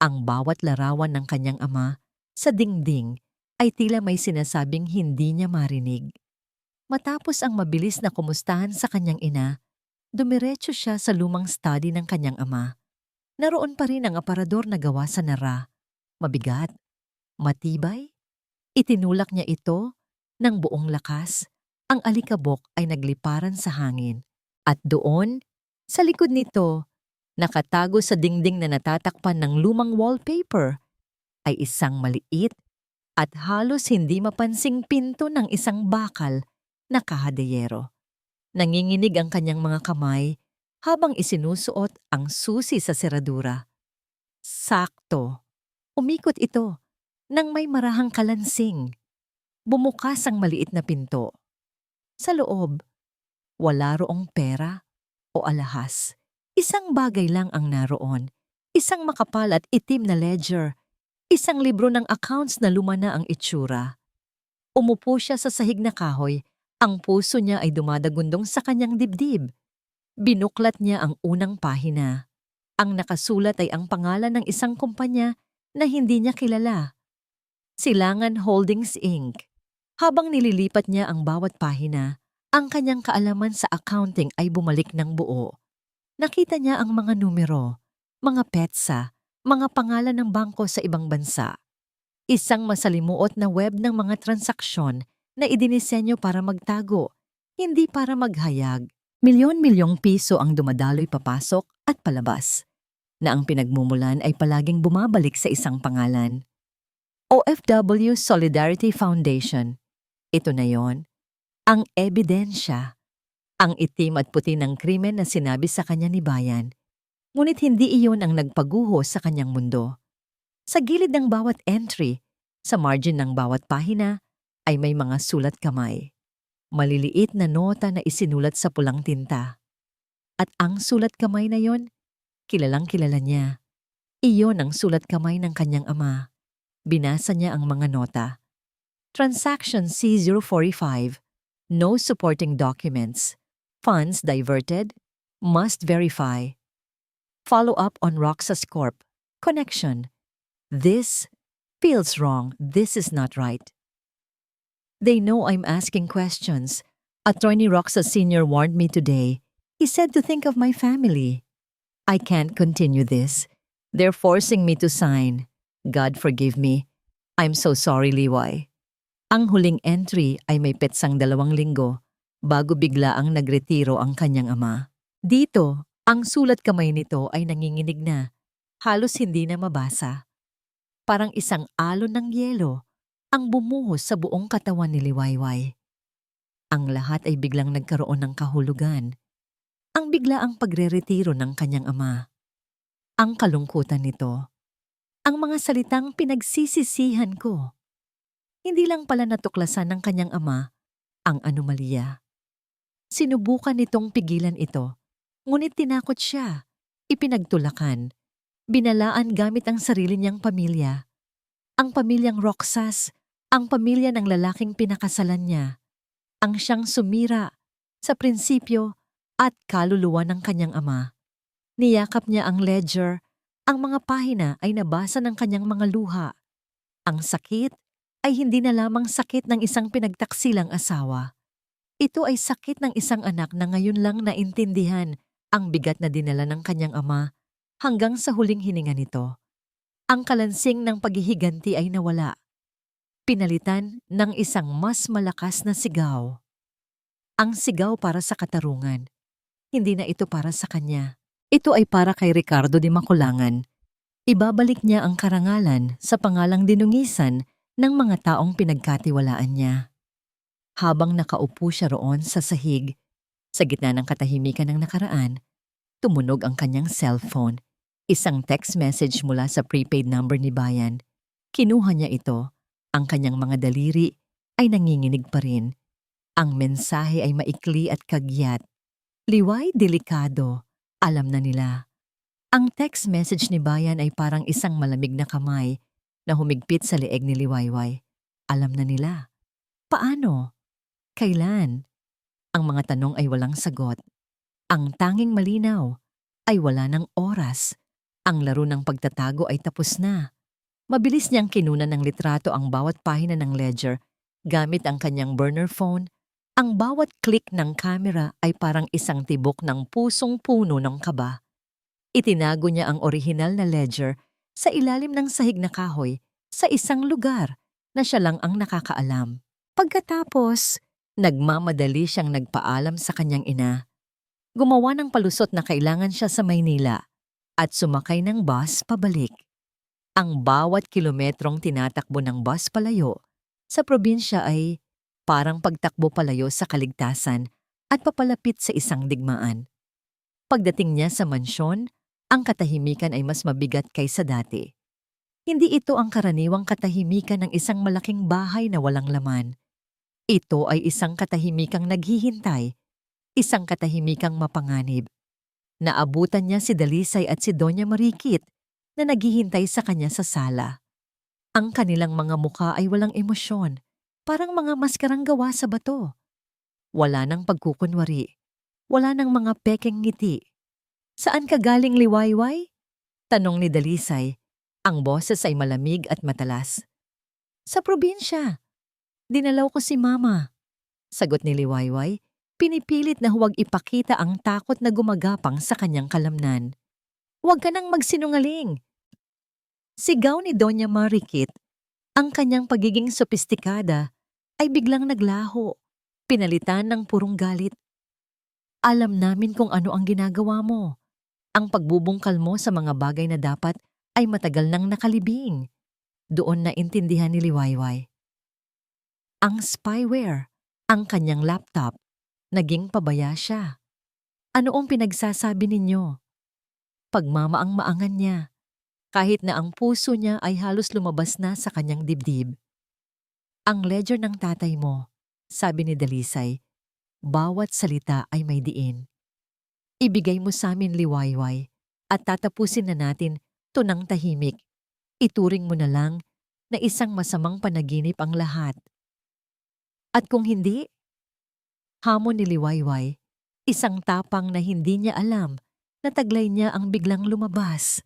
ang bawat larawan ng kanyang ama sa dingding ay tila may sinasabing hindi niya marinig. Matapos ang mabilis na kumustahan sa kanyang ina, dumiretso siya sa lumang study ng kanyang ama. Naroon pa rin ang aparador na gawa sa Nara. Mabigat, matibay. Itinulak niya ito ng buong lakas. Ang alikabok ay nagliparan sa hangin. At doon, sa likod nito, nakatago sa dingding na natatakpan ng lumang wallpaper, ay isang maliit at halos hindi mapansing pinto ng isang bakal na kahadeyero. Nanginginig ang kanyang mga kamay habang isinusuot ang susi sa seradura. Sakto. Umikot ito nang may marahang kalansing. Bumukas ang maliit na pinto. Sa loob, wala roong pera o alahas. Isang bagay lang ang naroon. Isang makapal at itim na ledger. Isang libro ng accounts na luma na ang itsura. Umupo siya sa sahig na kahoy. Ang puso niya ay dumadagundong sa kanyang dibdib. Binuklat niya ang unang pahina. Ang nakasulat ay ang pangalan ng isang kumpanya na hindi niya kilala. Silangan Holdings Inc. Habang nililipat niya ang bawat pahina, ang kanyang kaalaman sa accounting ay bumalik ng buo. Nakita niya ang mga numero, mga petsa, mga pangalan ng bangko sa ibang bansa. Isang masalimuot na web ng mga transaksyon na idinisenyo para magtago, hindi para maghayag. Milyon-milyong piso ang dumadaloy papasok at palabas, na ang pinagmumulan ay palaging bumabalik sa isang pangalan. OFW Solidarity Foundation. Ito na yon, ang ebidensya. Ang itim at puti ng krimen na sinabi sa kanya ni Bayan. Ngunit hindi iyon ang nagpaguho sa kanyang mundo. Sa gilid ng bawat entry, sa margin ng bawat pahina, ay may mga sulat kamay. Maliliit na nota na isinulat sa pulang tinta. At ang sulat kamay na yon, kilalang kilala niya. Iyon ang sulat kamay ng kanyang ama. Binasa niya ang mga nota. Transaction C045. No supporting documents. Funds diverted. Must verify. Follow up on Roxas Corp. Connection. This feels wrong. This is not right. They know I'm asking questions. Attorney Roxas Sr. warned me today. He said to think of my family. I can't continue this. They're forcing me to sign. God forgive me. I'm so sorry, Liway. Ang huling entry ay may petsang 2 linggo bago biglaang nagretiro ang kanyang ama. Dito, ang sulat kamay nito ay nanginginig na, halos hindi na mabasa. Parang isang alon ng yelo ang bumuhos sa buong katawan ni Liwayway. Ang lahat ay biglang nagkaroon ng kahulugan. Ang biglaang pagreretiro ng kanyang ama. Ang kalungkutan nito. Ang mga salitang pinagsisisihan ko. Hindi lang pala natuklasan ng kanyang ama ang anomalya. Sinubukan nitong pigilan ito, ngunit tinakot siya, ipinagtulakan, binalaan gamit ang sarili niyang pamilya. Ang pamilyang Roxas, ang pamilya ng lalaking pinakasalan niya, ang siyang sumira sa prinsipyo at kaluluwa ng kanyang ama. Niyakap niya ang ledger, ang mga pahina ay nabasa ng kanyang mga luha. Ang sakit ay hindi na lamang sakit ng isang pinagtaksilang asawa. Ito ay sakit ng isang anak na ngayon lang naintindihan ang bigat na dinala ng kanyang ama Hanggang sa huling hininga nito, ang kalansing ng paghihiganti ay nawala, pinalitan ng isang mas malakas na sigaw. Ang sigaw para sa katarungan. Hindi na ito para sa kanya. Ito ay para kay Ricardo de Maculangan. Ibabalik niya ang karangalan sa pangalang dinungisan ng mga taong pinagkatiwalaan niya. Habang nakaupo siya roon sa sahig, sa gitna ng katahimikan ng nakaraan, tumunog ang kanyang cellphone. Isang text message mula sa prepaid number ni Bayan. Kinuha niya ito. Ang kanyang mga daliri ay nanginginig pa rin. Ang mensahe ay maikli at kagyat. Liway, delikado. Alam na nila. Ang text message ni Bayan ay parang isang malamig na kamay na humigpit sa leeg ni Liwayway. Alam na nila. Paano? Kailan? Ang mga tanong ay walang sagot. Ang tanging malinaw ay wala ng oras. Ang laro ng pagtatago ay tapos na. Mabilis niyang kinunan ng litrato ang bawat pahina ng ledger gamit ang kanyang burner phone. Ang bawat click ng camera ay parang isang tibok ng pusong puno ng kaba. Itinago niya ang orihinal na ledger sa ilalim ng sahig na kahoy sa isang lugar na siya lang ang nakakaalam. Pagkatapos, nagmamadali siyang nagpaalam sa kanyang ina. Gumawa ng palusot na kailangan siya sa Maynila at sumakay ng bus pabalik. Ang bawat kilometrong tinatakbo ng bus palayo sa probinsya ay parang pagtakbo palayo sa kaligtasan at papalapit sa isang digmaan. Pagdating niya sa mansyon, ang katahimikan ay mas mabigat kaysa dati. Hindi ito ang karaniwang katahimikan ng isang malaking bahay na walang laman. Ito ay isang katahimikang naghihintay, isang katahimikang mapanganib. Naabutan niya si Dalisay at si Doña Marikit na naghihintay sa kanya sa sala. Ang kanilang mga mukha ay walang emosyon, parang mga maskarang gawa sa bato. Wala nang pagkukunwari, wala nang mga pekeng ngiti. Saan ka galing, Liwayway? Tanong ni Dalisay. Ang boses ay malamig at matalas. Sa probinsya. Dinalaw ko si Mama. Sagot ni Liwayway, pinipilit na huwag ipakita ang takot na gumagapang sa kanyang kalamnan. Huwag ka nang magsinungaling. Sigaw ni Doña Marikit. Ang kanyang pagiging sopistikada ay biglang naglaho, pinalitan ng purong galit. Alam namin kung ano ang ginagawa mo. Ang pagbubungkal mo sa mga bagay na dapat ay matagal nang nakalibing. Doon na intindihan ni Liwayway. Ang spyware, ang kanyang laptop, naging pabaya siya. Ano ang pinagsasabi ninyo? Pagmamaang-maangan niya, kahit na ang puso niya ay halos lumabas na sa kanyang dibdib. Ang ledger ng tatay mo, sabi ni Dalisay, bawat salita ay may diin. Ibigay mo sa amin, Liwayway, at tatapusin na natin to ng tahimik. Ituring mo na lang na isang masamang panaginip ang lahat. At kung hindi, hamon ni Liwayway, isang tapang na hindi niya alam na taglay niya ang biglang lumabas.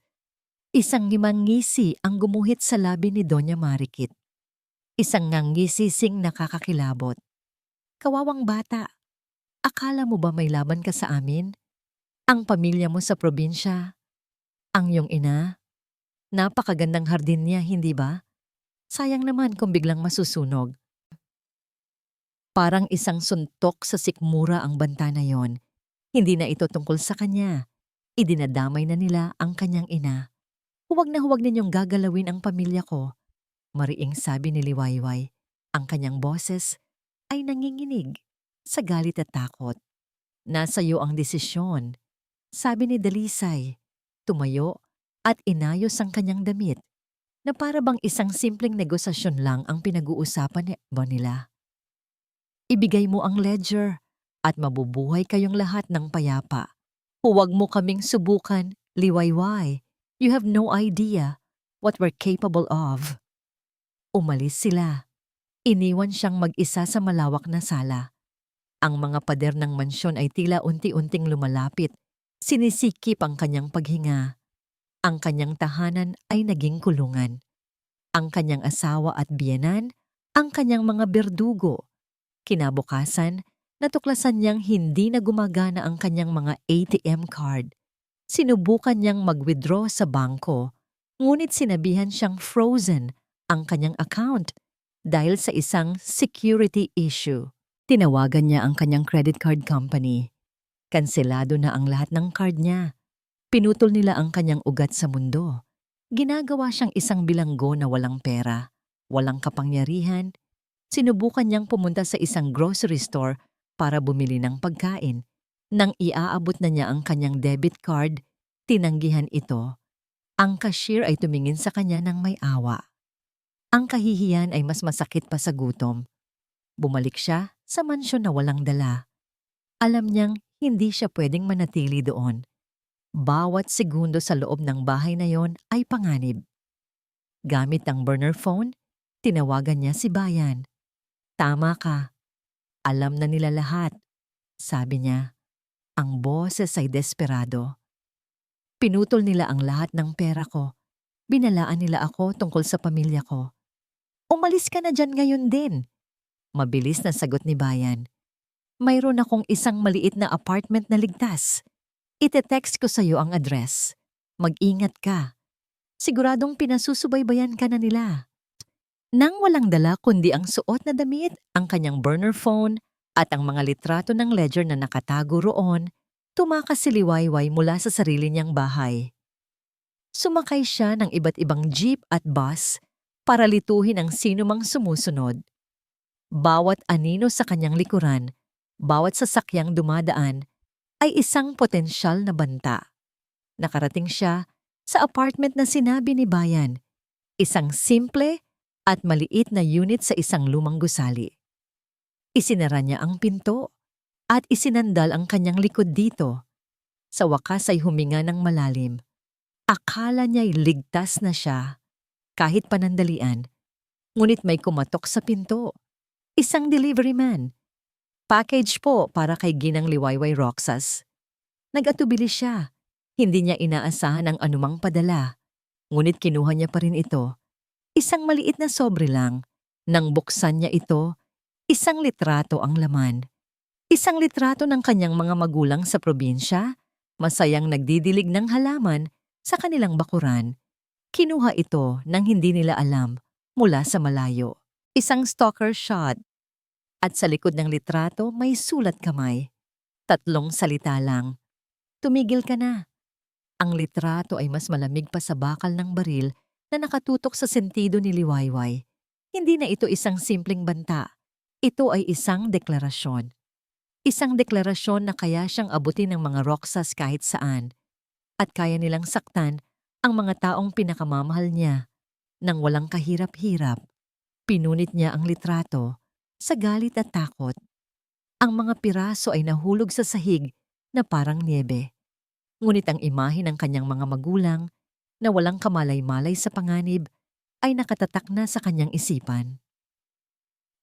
Isang ngimangisi ang gumuhit sa labi ni Doña Marikit. Isang ngangisising nakakakilabot. Kawawang bata, akala mo ba may laban ka sa amin? Ang pamilya mo sa probinsya, ang iyong ina, napakagandang hardin niya, hindi ba? Sayang naman kung biglang masusunog. Parang isang suntok sa sikmura ang banta na yon. Hindi na ito tungkol sa kanya. Idinadamay na nila ang kanyang ina. Huwag na huwag ninyong gagalawin ang pamilya ko, mariing sabi ni Liwayway. Ang kanyang boses ay nanginginig sa galit at takot. Nasa iyo ang desisyon, sabi ni Dalisay. Tumayo at inayos ang kanyang damit na para bang isang simpleng negosasyon lang ang pinag-uusapan nila. Ibigay mo ang ledger at mabubuhay kayong lahat ng payapa. Huwag mo kaming subukan, Liwayway. You have no idea what we're capable of. Umalis sila. Iniwan siyang mag-isa sa malawak na sala. Ang mga pader ng mansyon ay tila unti-unting lumalapit. Sinisikip ang kanyang paghinga. Ang kanyang tahanan ay naging kulungan. Ang kanyang asawa at biyenan, ang kanyang mga berdugo. Kinabukasan, natuklasan niyang hindi na gumagana ang kanyang mga ATM card. Sinubukan niyang mag-withdraw sa bangko, ngunit sinabihan siyang frozen ang kanyang account dahil sa isang security issue. Tinawagan niya ang kanyang credit card company. Kanselado na ang lahat ng card niya. Pinutol nila ang kanyang ugat sa mundo. Ginagawa siyang isang bilanggo na walang pera, walang kapangyarihan. Sinubukan niyang pumunta sa isang grocery store para bumili ng pagkain. Nang iaabot na niya ang kanyang debit card, tinanggihan ito. Ang cashier ay tumingin sa kanya ng may awa. Ang kahihiyan ay mas masakit pa sa gutom. Bumalik siya sa mansyon na walang dala. Alam niyang hindi siya pwedeng manatili doon. Bawat segundo sa loob ng bahay na yon ay panganib. Gamit ang burner phone, tinawagan niya si Bayan. Tama ka. Alam na nila lahat. Sabi niya, ang boses ay desperado. Pinutol nila ang lahat ng pera ko. Binalaan nila ako tungkol sa pamilya ko. Umalis ka na dyan ngayon din. Mabilis na sagot ni Bayan. Mayroon akong isang maliit na apartment na ligtas. Ite-text ko sa iyo ang address. Mag-ingat ka. Siguradong pinasusubaybayan ka na nila. Nang walang dala kundi ang suot na damit, ang kanyang burner phone at ang mga litrato ng ledger na nakatago roon, tumakas si Liwayway mula sa sarili niyang bahay. Sumakay siya ng iba't ibang jeep at bus para lituhin ang sinumang sumusunod. Bawat anino sa kanyang likuran, bawat sasakyang dumadaan, ay isang potensyal na banta. Nakarating siya sa apartment na sinabi ni Bayan, isang simple at maliit na unit sa isang lumang gusali. Isinara niya ang pinto at isinandal ang kanyang likod dito. Sa wakas ay huminga ng malalim. Akala niya'y ligtas na siya, kahit panandalian. Ngunit may kumatok sa pinto. Isang delivery man. Package po para kay Ginang Liwayway Roxas. Nag-atubili siya. Hindi niya inaasahan ang anumang padala. Ngunit kinuha niya pa rin ito. Isang maliit na sobre lang. Nang buksan niya ito, isang litrato ang laman. Isang litrato ng kanyang mga magulang sa probinsya, masayang nagdidilig ng halaman sa kanilang bakuran. Kinuha ito nang hindi nila alam mula sa malayo. Isang stalker shot. At sa likod ng litrato may sulat kamay. 3 salita lang. Tumigil ka na. Ang litrato ay mas malamig pa sa bakal ng baril na nakatutok sa sentido ni Liwayway. Hindi na ito isang simpleng banta. Ito ay isang deklarasyon. Isang deklarasyon na kaya siyang abutin ng mga Roxas kahit saan. At kaya nilang saktan ang mga taong pinakamamahal niya. Nang walang kahirap-hirap, pinunit niya ang litrato sa galit at takot. Ang mga piraso ay nahulog sa sahig na parang niebe. Ngunit ang imahe ng kanyang mga magulang na walang kamalay-malay sa panganib ay nakatatak na sa kanyang isipan.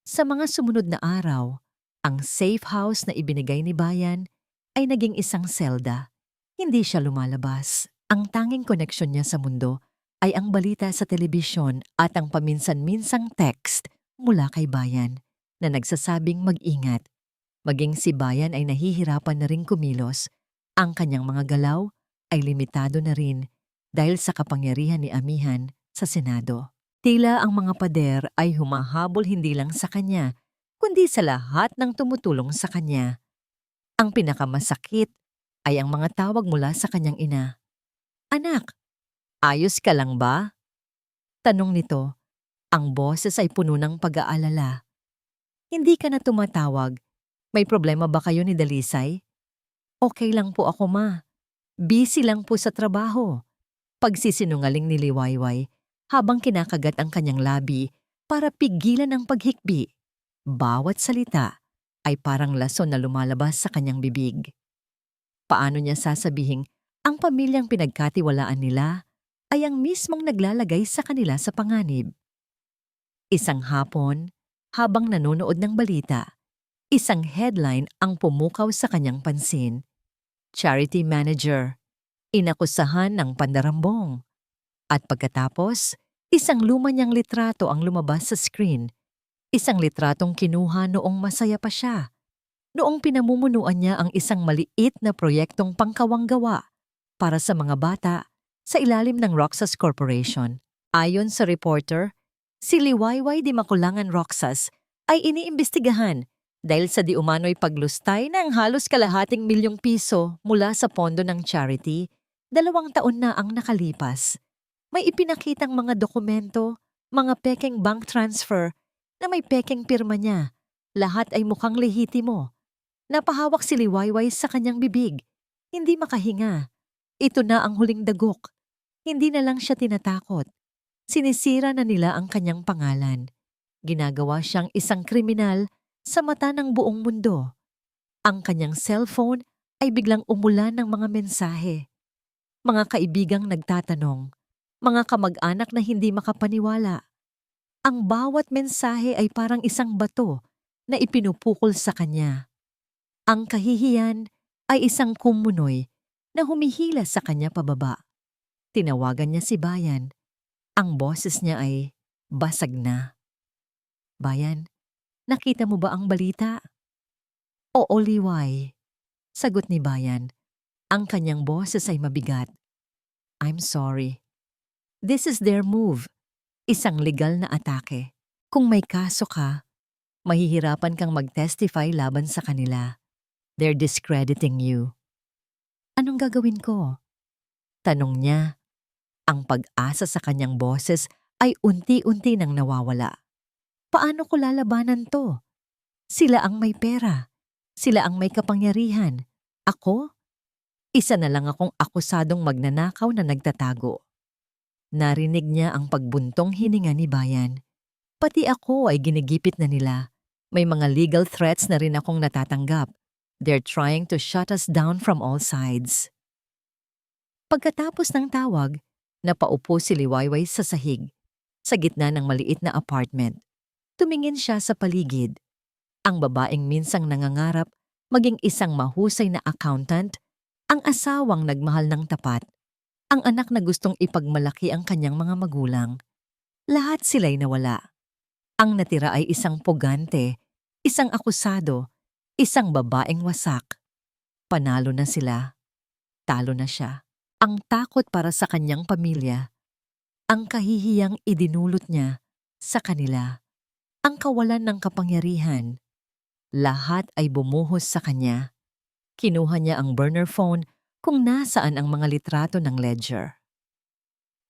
Sa mga sumunod na araw, ang safe house na ibinigay ni Bayan ay naging isang selda. Hindi siya lumalabas. Ang tanging koneksyon niya sa mundo ay ang balita sa telebisyon at ang paminsan-minsang text mula kay Bayan na nagsasabing mag-ingat. Maging si Bayan ay nahihirapan na ring kumilos. Ang kanyang mga galaw ay limitado na rin dahil sa kapangyarihan ni Amihan sa Senado. Tila ang mga pader ay humahabol hindi lang sa kanya, kundi sa lahat ng tumutulong sa kanya. Ang pinakamasakit ay ang mga tawag mula sa kanyang ina. Anak, ayos ka lang ba? Tanong nito, ang boses ay puno ng pag-aalala. Hindi ka na tumatawag. May problema ba kayo ni Dalisay? Okay lang po ako, ma. Busy lang po sa trabaho. Pagsisinungaling ni Liwayway habang kinakagat ang kanyang labi para pigilan ang paghikbi. Bawat salita ay parang lason na lumalabas sa kanyang bibig. Paano niya sasabihing ang pamilyang pinagkatiwalaan nila ay ang mismong naglalagay sa kanila sa panganib? Isang hapon, habang nanonood ng balita, isang headline ang pumukaw sa kanyang pansin. Charity manager, inakusahan ng pandarambong. At pagkatapos, isang luma niyang litrato ang lumabas sa screen. Isang litratong kinuha noong masaya pa siya. Noong pinamumunuan niya ang isang maliit na proyektong pangkawanggawa para sa mga bata sa ilalim ng Roxas Corporation. Ayon sa reporter, si Liwayway di Makulangan Roxas ay iniimbestigahan dahil sa di umano'y paglustay ng halos kalahating milyong piso mula sa pondo ng charity. 2 taon na ang nakalipas. May ipinakitang mga dokumento, mga pekeng bank transfer na may pekeng pirma niya. Lahat ay mukhang lehitimo. Napahawak si Liwayway sa kanyang bibig. Hindi makahinga. Ito na ang huling dagok. Hindi na lang siya tinatakot. Sinisira na nila ang kanyang pangalan. Ginagawa siyang isang kriminal sa mata ng buong mundo. Ang kanyang cellphone ay biglang umulan ng mga mensahe. Mga kaibigang nagtatanong, mga kamag-anak na hindi makapaniwala. Ang bawat mensahe ay parang isang bato na ipinupukol sa kanya. Ang kahihiyan ay isang kumunoy na humihila sa kanya pababa. Tinawagan niya si Bayan. Ang boses niya ay basag na. Bayan, nakita mo ba ang balita? Oo, Liway. Sagot ni Bayan. Ang kanyang boses ay mabigat. I'm sorry. This is their move. Isang legal na atake. Kung may kaso ka, mahihirapan kang mag-testify laban sa kanila. They're discrediting you. Anong gagawin ko? Tanong niya. Ang pag-asa sa kanyang boses ay unti-unti nang nawawala. Paano ko lalabanan to? Sila ang may pera. Sila ang may kapangyarihan. Ako? Isa na lang akong akusadong magnanakaw na nagtatago. Narinig niya ang pagbuntong hininga ni Bayan. Pati ako ay ginigipit na nila. May mga legal threats na rin akong natatanggap. They're trying to shut us down from all sides. Pagkatapos ng tawag, napaupo si Liwayway sa sahig, sa gitna ng maliit na apartment. Tumingin siya sa paligid. Ang babaeng minsang nangangarap maging isang mahusay na accountant, ang asawang nagmahal ng tapat, ang anak na gustong ipagmalaki ang kanyang mga magulang. Lahat sila'y nawala. Ang natira ay isang pugante, isang akusado, isang babaeng wasak. Panalo na sila. Talo na siya. Ang takot para sa kanyang pamilya. Ang kahihiyang idinulot niya sa kanila. Ang kawalan ng kapangyarihan. Lahat ay bumuhos sa kanya. Kinuha niya ang burner phone kung nasaan ang mga litrato ng ledger.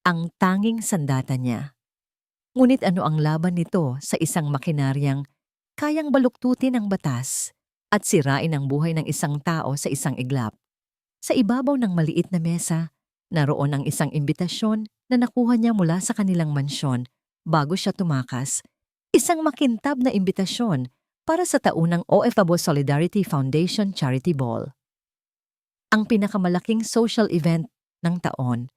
Ang tanging sandata niya. Ngunit ano ang laban nito sa isang makinaryang kayang baluktutin ang batas at sirain ang buhay ng isang tao sa isang iglap? Sa ibabaw ng maliit na mesa, naroon ang isang imbitasyon na nakuha niya mula sa kanilang mansyon bago siya tumakas. Isang makintab na imbitasyon para sa taunang OFW Solidarity Foundation Charity Ball. Ang pinakamalaking social event ng taon.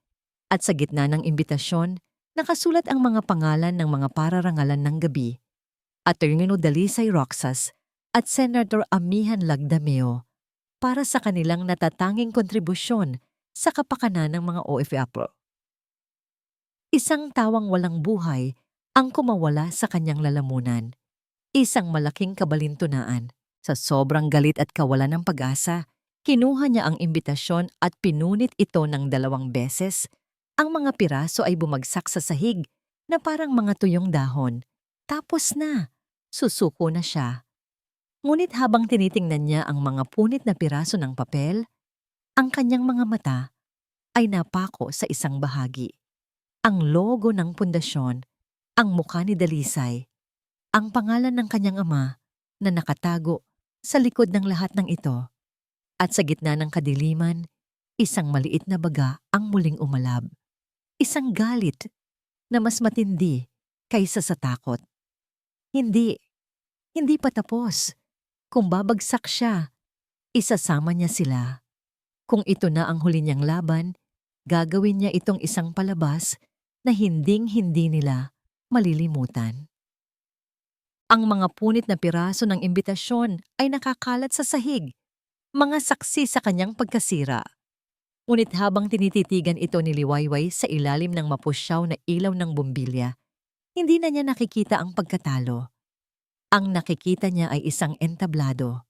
At sa gitna ng imbitasyon, nakasulat ang mga pangalan ng mga pararangalan ng gabi. Attorney Dalisay Roxas at Senator Amihan Lagdameo para sa kanilang natatanging kontribusyon sa kapakanan ng mga OFW. Isang tawang walang buhay ang kumawala sa kanyang lalamunan. Isang malaking kabalintunaan. Sa sobrang galit at kawalan ng pag-asa, kinuha niya ang imbitasyon at pinunit ito ng 2 beses. Ang mga piraso ay bumagsak sa sahig na parang mga tuyong dahon. Tapos na, susuko na siya. Ngunit habang tinitingnan niya ang mga punit na piraso ng papel, ang kanyang mga mata ay napako sa isang bahagi. Ang logo ng pundasyon, ang mukha ni Dalisay, ang pangalan ng kanyang ama na nakatago sa likod ng lahat ng ito. At sa gitna ng kadiliman, isang maliit na baga ang muling umalab. Isang galit na mas matindi kaysa sa takot. Hindi pa tapos. Kung babagsak siya, isasama niya sila. Kung ito na ang huli niyang laban, gagawin niya itong isang palabas na hinding-hindi nila malilimutan. Ang mga punit na piraso ng imbitasyon ay nakakalat sa sahig, mga saksi sa kanyang pagkasira. Ngunit habang tinititigan ito ni Liwayway sa ilalim ng mapusyaw na ilaw ng bumbilya, hindi na niya nakikita ang pagkatalo. Ang nakikita niya ay isang entablado.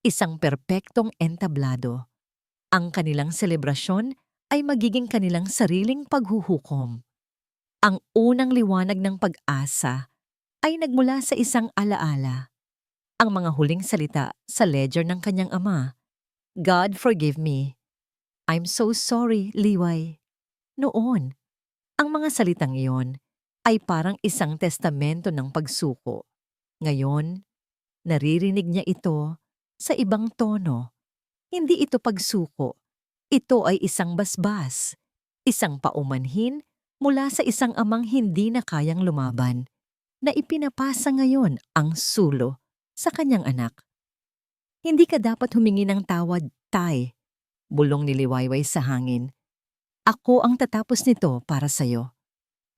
Isang perpektong entablado. Ang kanilang selebrasyon ay magiging kanilang sariling paghuhukom. Ang unang liwanag ng pag-asa ay nagmula sa isang alaala. Ang mga huling salita sa ledger ng kanyang ama, "God forgive me. I'm so sorry, Liway." Noon, ang mga salitang iyon ay parang isang testamento ng pagsuko. Ngayon, naririnig niya ito sa ibang tono. Hindi ito pagsuko. Ito ay isang basbas, isang paumanhin mula sa isang amang hindi na kayang lumaban, na ipinapasa ngayon ang sulo sa kanyang anak. Hindi ka dapat humingi ng tawad, Tay, bulong ni Liwayway sa hangin. Ako ang tatapos nito para sa'yo.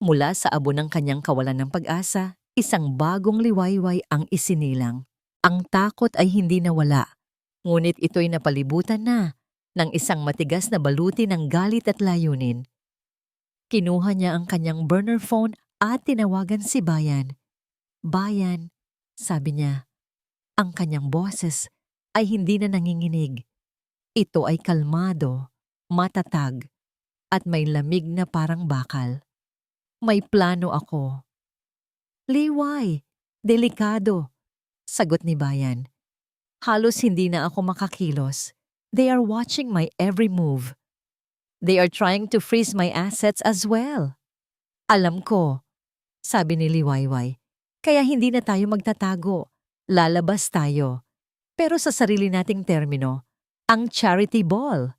Mula sa abo ng kanyang kawalan ng pag-asa, isang bagong liwayway ang isinilang. Ang takot ay hindi nawala, ngunit ito'y napalibutan na ng isang matigas na baluti ng galit at layunin. Kinuha niya ang kanyang burner phone at tinawagan si Bayan. "Bayan," sabi niya. Ang kanyang boses ay hindi na nanginginig. Ito ay kalmado, matatag, at may lamig na parang bakal. "May plano ako." "Liway, delikado," sagot ni Bayan. "Halos hindi na ako makakilos. They are watching my every move. They are trying to freeze my assets as well." "Alam ko," sabi ni Liwayway. "Kaya hindi na tayo magtatago. Lalabas tayo. Pero sa sarili nating termino, ang charity ball."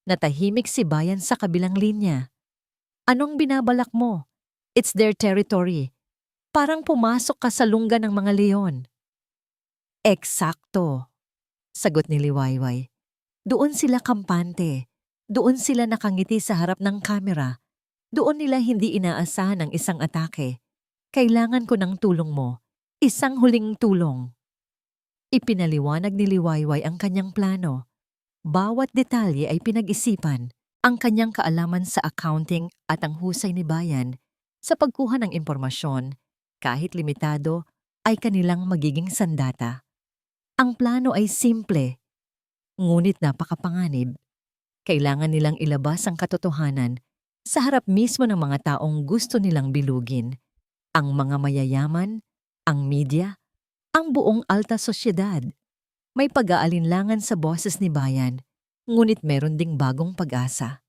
Natahimik si Bayan sa kabilang linya. "Anong binabalak mo? It's their territory. Parang pumasok ka sa lungga ng mga leon." "Eksakto," sagot ni Liwayway. "Doon sila kampante. Doon sila nakangiti sa harap ng kamera. Doon nila hindi inaasahan ang isang atake. Kailangan ko ng tulong mo. Isang huling tulong." Ipinaliwanag ni Liwayway ang kanyang plano. Bawat detalye ay pinag-isipan. Ang kanyang kaalaman sa accounting at ang husay ni Bayan sa pagkuha ng impormasyon, kahit limitado, ay kanilang magiging sandata. Ang plano ay simple, ngunit napakapanganib. Kailangan nilang ilabas ang katotohanan sa harap mismo ng mga taong gusto nilang bilugin. Ang mga mayayaman, ang media, ang buong alta sosyedad. May pag-aalinlangan sa boses ni Bayan, ngunit meron ding bagong pag-asa.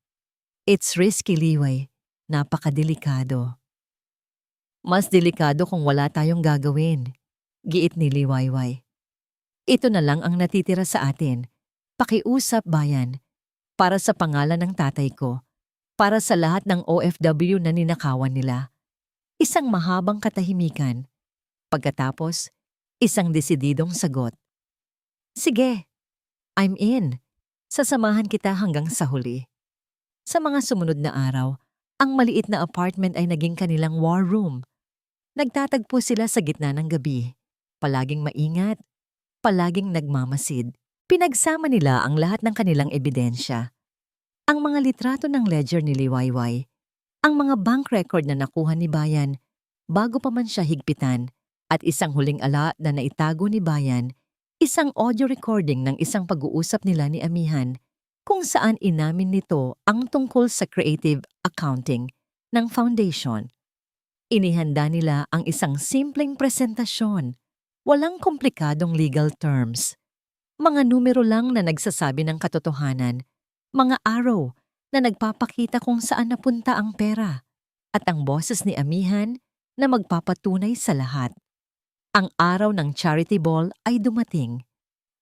It's risky, Liway. Napakadelikado. "Mas delikado kung wala tayong gagawin," giit ni Liwayway. "Ito na lang ang natitira sa atin. Pakiusap, Bayan. Para sa pangalan ng tatay ko. Para sa lahat ng OFW na ninakawan nila." Isang mahabang katahimikan. Pagkatapos, isang desididong sagot. "Sige, I'm in. Sasamahan kita hanggang sa huli." Sa mga sumunod na araw, ang maliit na apartment ay naging kanilang war room. Nagtatagpo sila sa gitna ng gabi. Palaging maingat, palaging nagmamasid. Pinagsama nila ang lahat ng kanilang ebidensya. Ang mga litrato ng ledger ni Liwayway, ang mga bank record na nakuha ni Bayan bago pa man siya higpitan, at isang huling ala na naitago ni Bayan, isang audio recording ng isang pag-uusap nila ni Amihan kung saan inamin nito ang tungkol sa creative accounting ng foundation. Inihanda nila ang isang simpleng presentasyon, walang komplikadong legal terms. Mga numero lang na nagsasabi ng katotohanan, mga arrow na nagpapakita kung saan napunta ang pera, at ang boses ni Amihan na magpapatunay sa lahat. Ang araw ng charity ball ay dumating.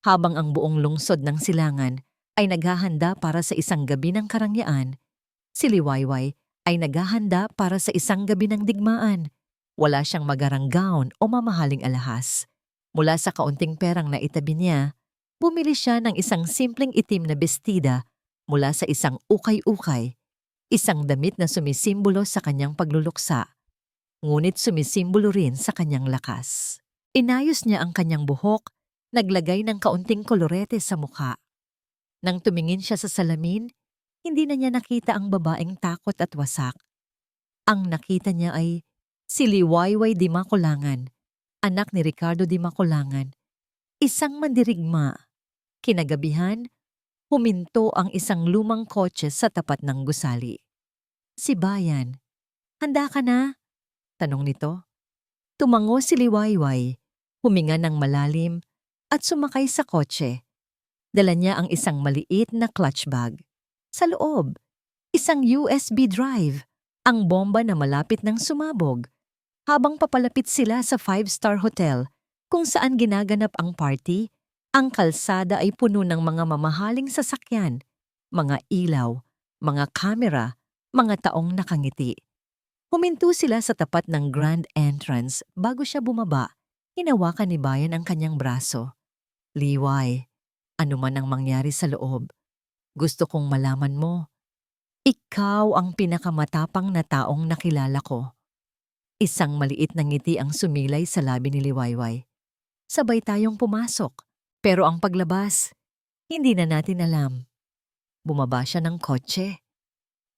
Habang ang buong lungsod ng Silangan ay naghahanda para sa isang gabi ng karangyaan, si Liwayway ay naghahanda para sa isang gabi ng digmaan. Wala siyang magarang gown o mamahaling alahas. Mula sa kaunting perang na itabi niya, bumili siya ng isang simpleng itim na bestida mula sa isang ukay-ukay, isang damit na sumisimbolo sa kanyang pagluluksa, ngunit sumisimbolo rin sa kanyang lakas. Inayos niya ang kanyang buhok, naglagay ng kaunting kolorete sa mukha. Nang tumingin siya sa salamin, hindi na niya nakita ang babaeng takot at wasak. Ang nakita niya ay si Liwayway Di Makulangan, anak ni Ricardo Di Makulangan, isang mandirigma. Kinagabihan, Huminto ang isang lumang kotse sa tapat ng gusali. Si Bayan, handa ka na? Tanong nito. Tumango si Liwayway, huminga ng malalim at sumakay sa kotse. Dala niya ang isang maliit na clutch bag. Sa loob, isang USB drive, ang bomba na malapit ng sumabog. Habang papalapit sila sa five-star hotel kung saan ginaganap ang party, ang kalsada ay puno ng mga mamahaling sasakyan, mga ilaw, mga kamera, mga taong nakangiti. Huminto sila sa tapat ng grand entrance bago siya bumaba. Hinawakan ni Bayan ang kanyang braso. Liway, ano man ang mangyari sa loob, gusto kong malaman mo. Ikaw ang pinakamatapang na taong nakilala ko. Isang maliit na ngiti ang sumilay sa labi ni Liwayway. Sabay tayong pumasok, pero ang paglabas, hindi na natin alam. Bumaba siya ng kotse.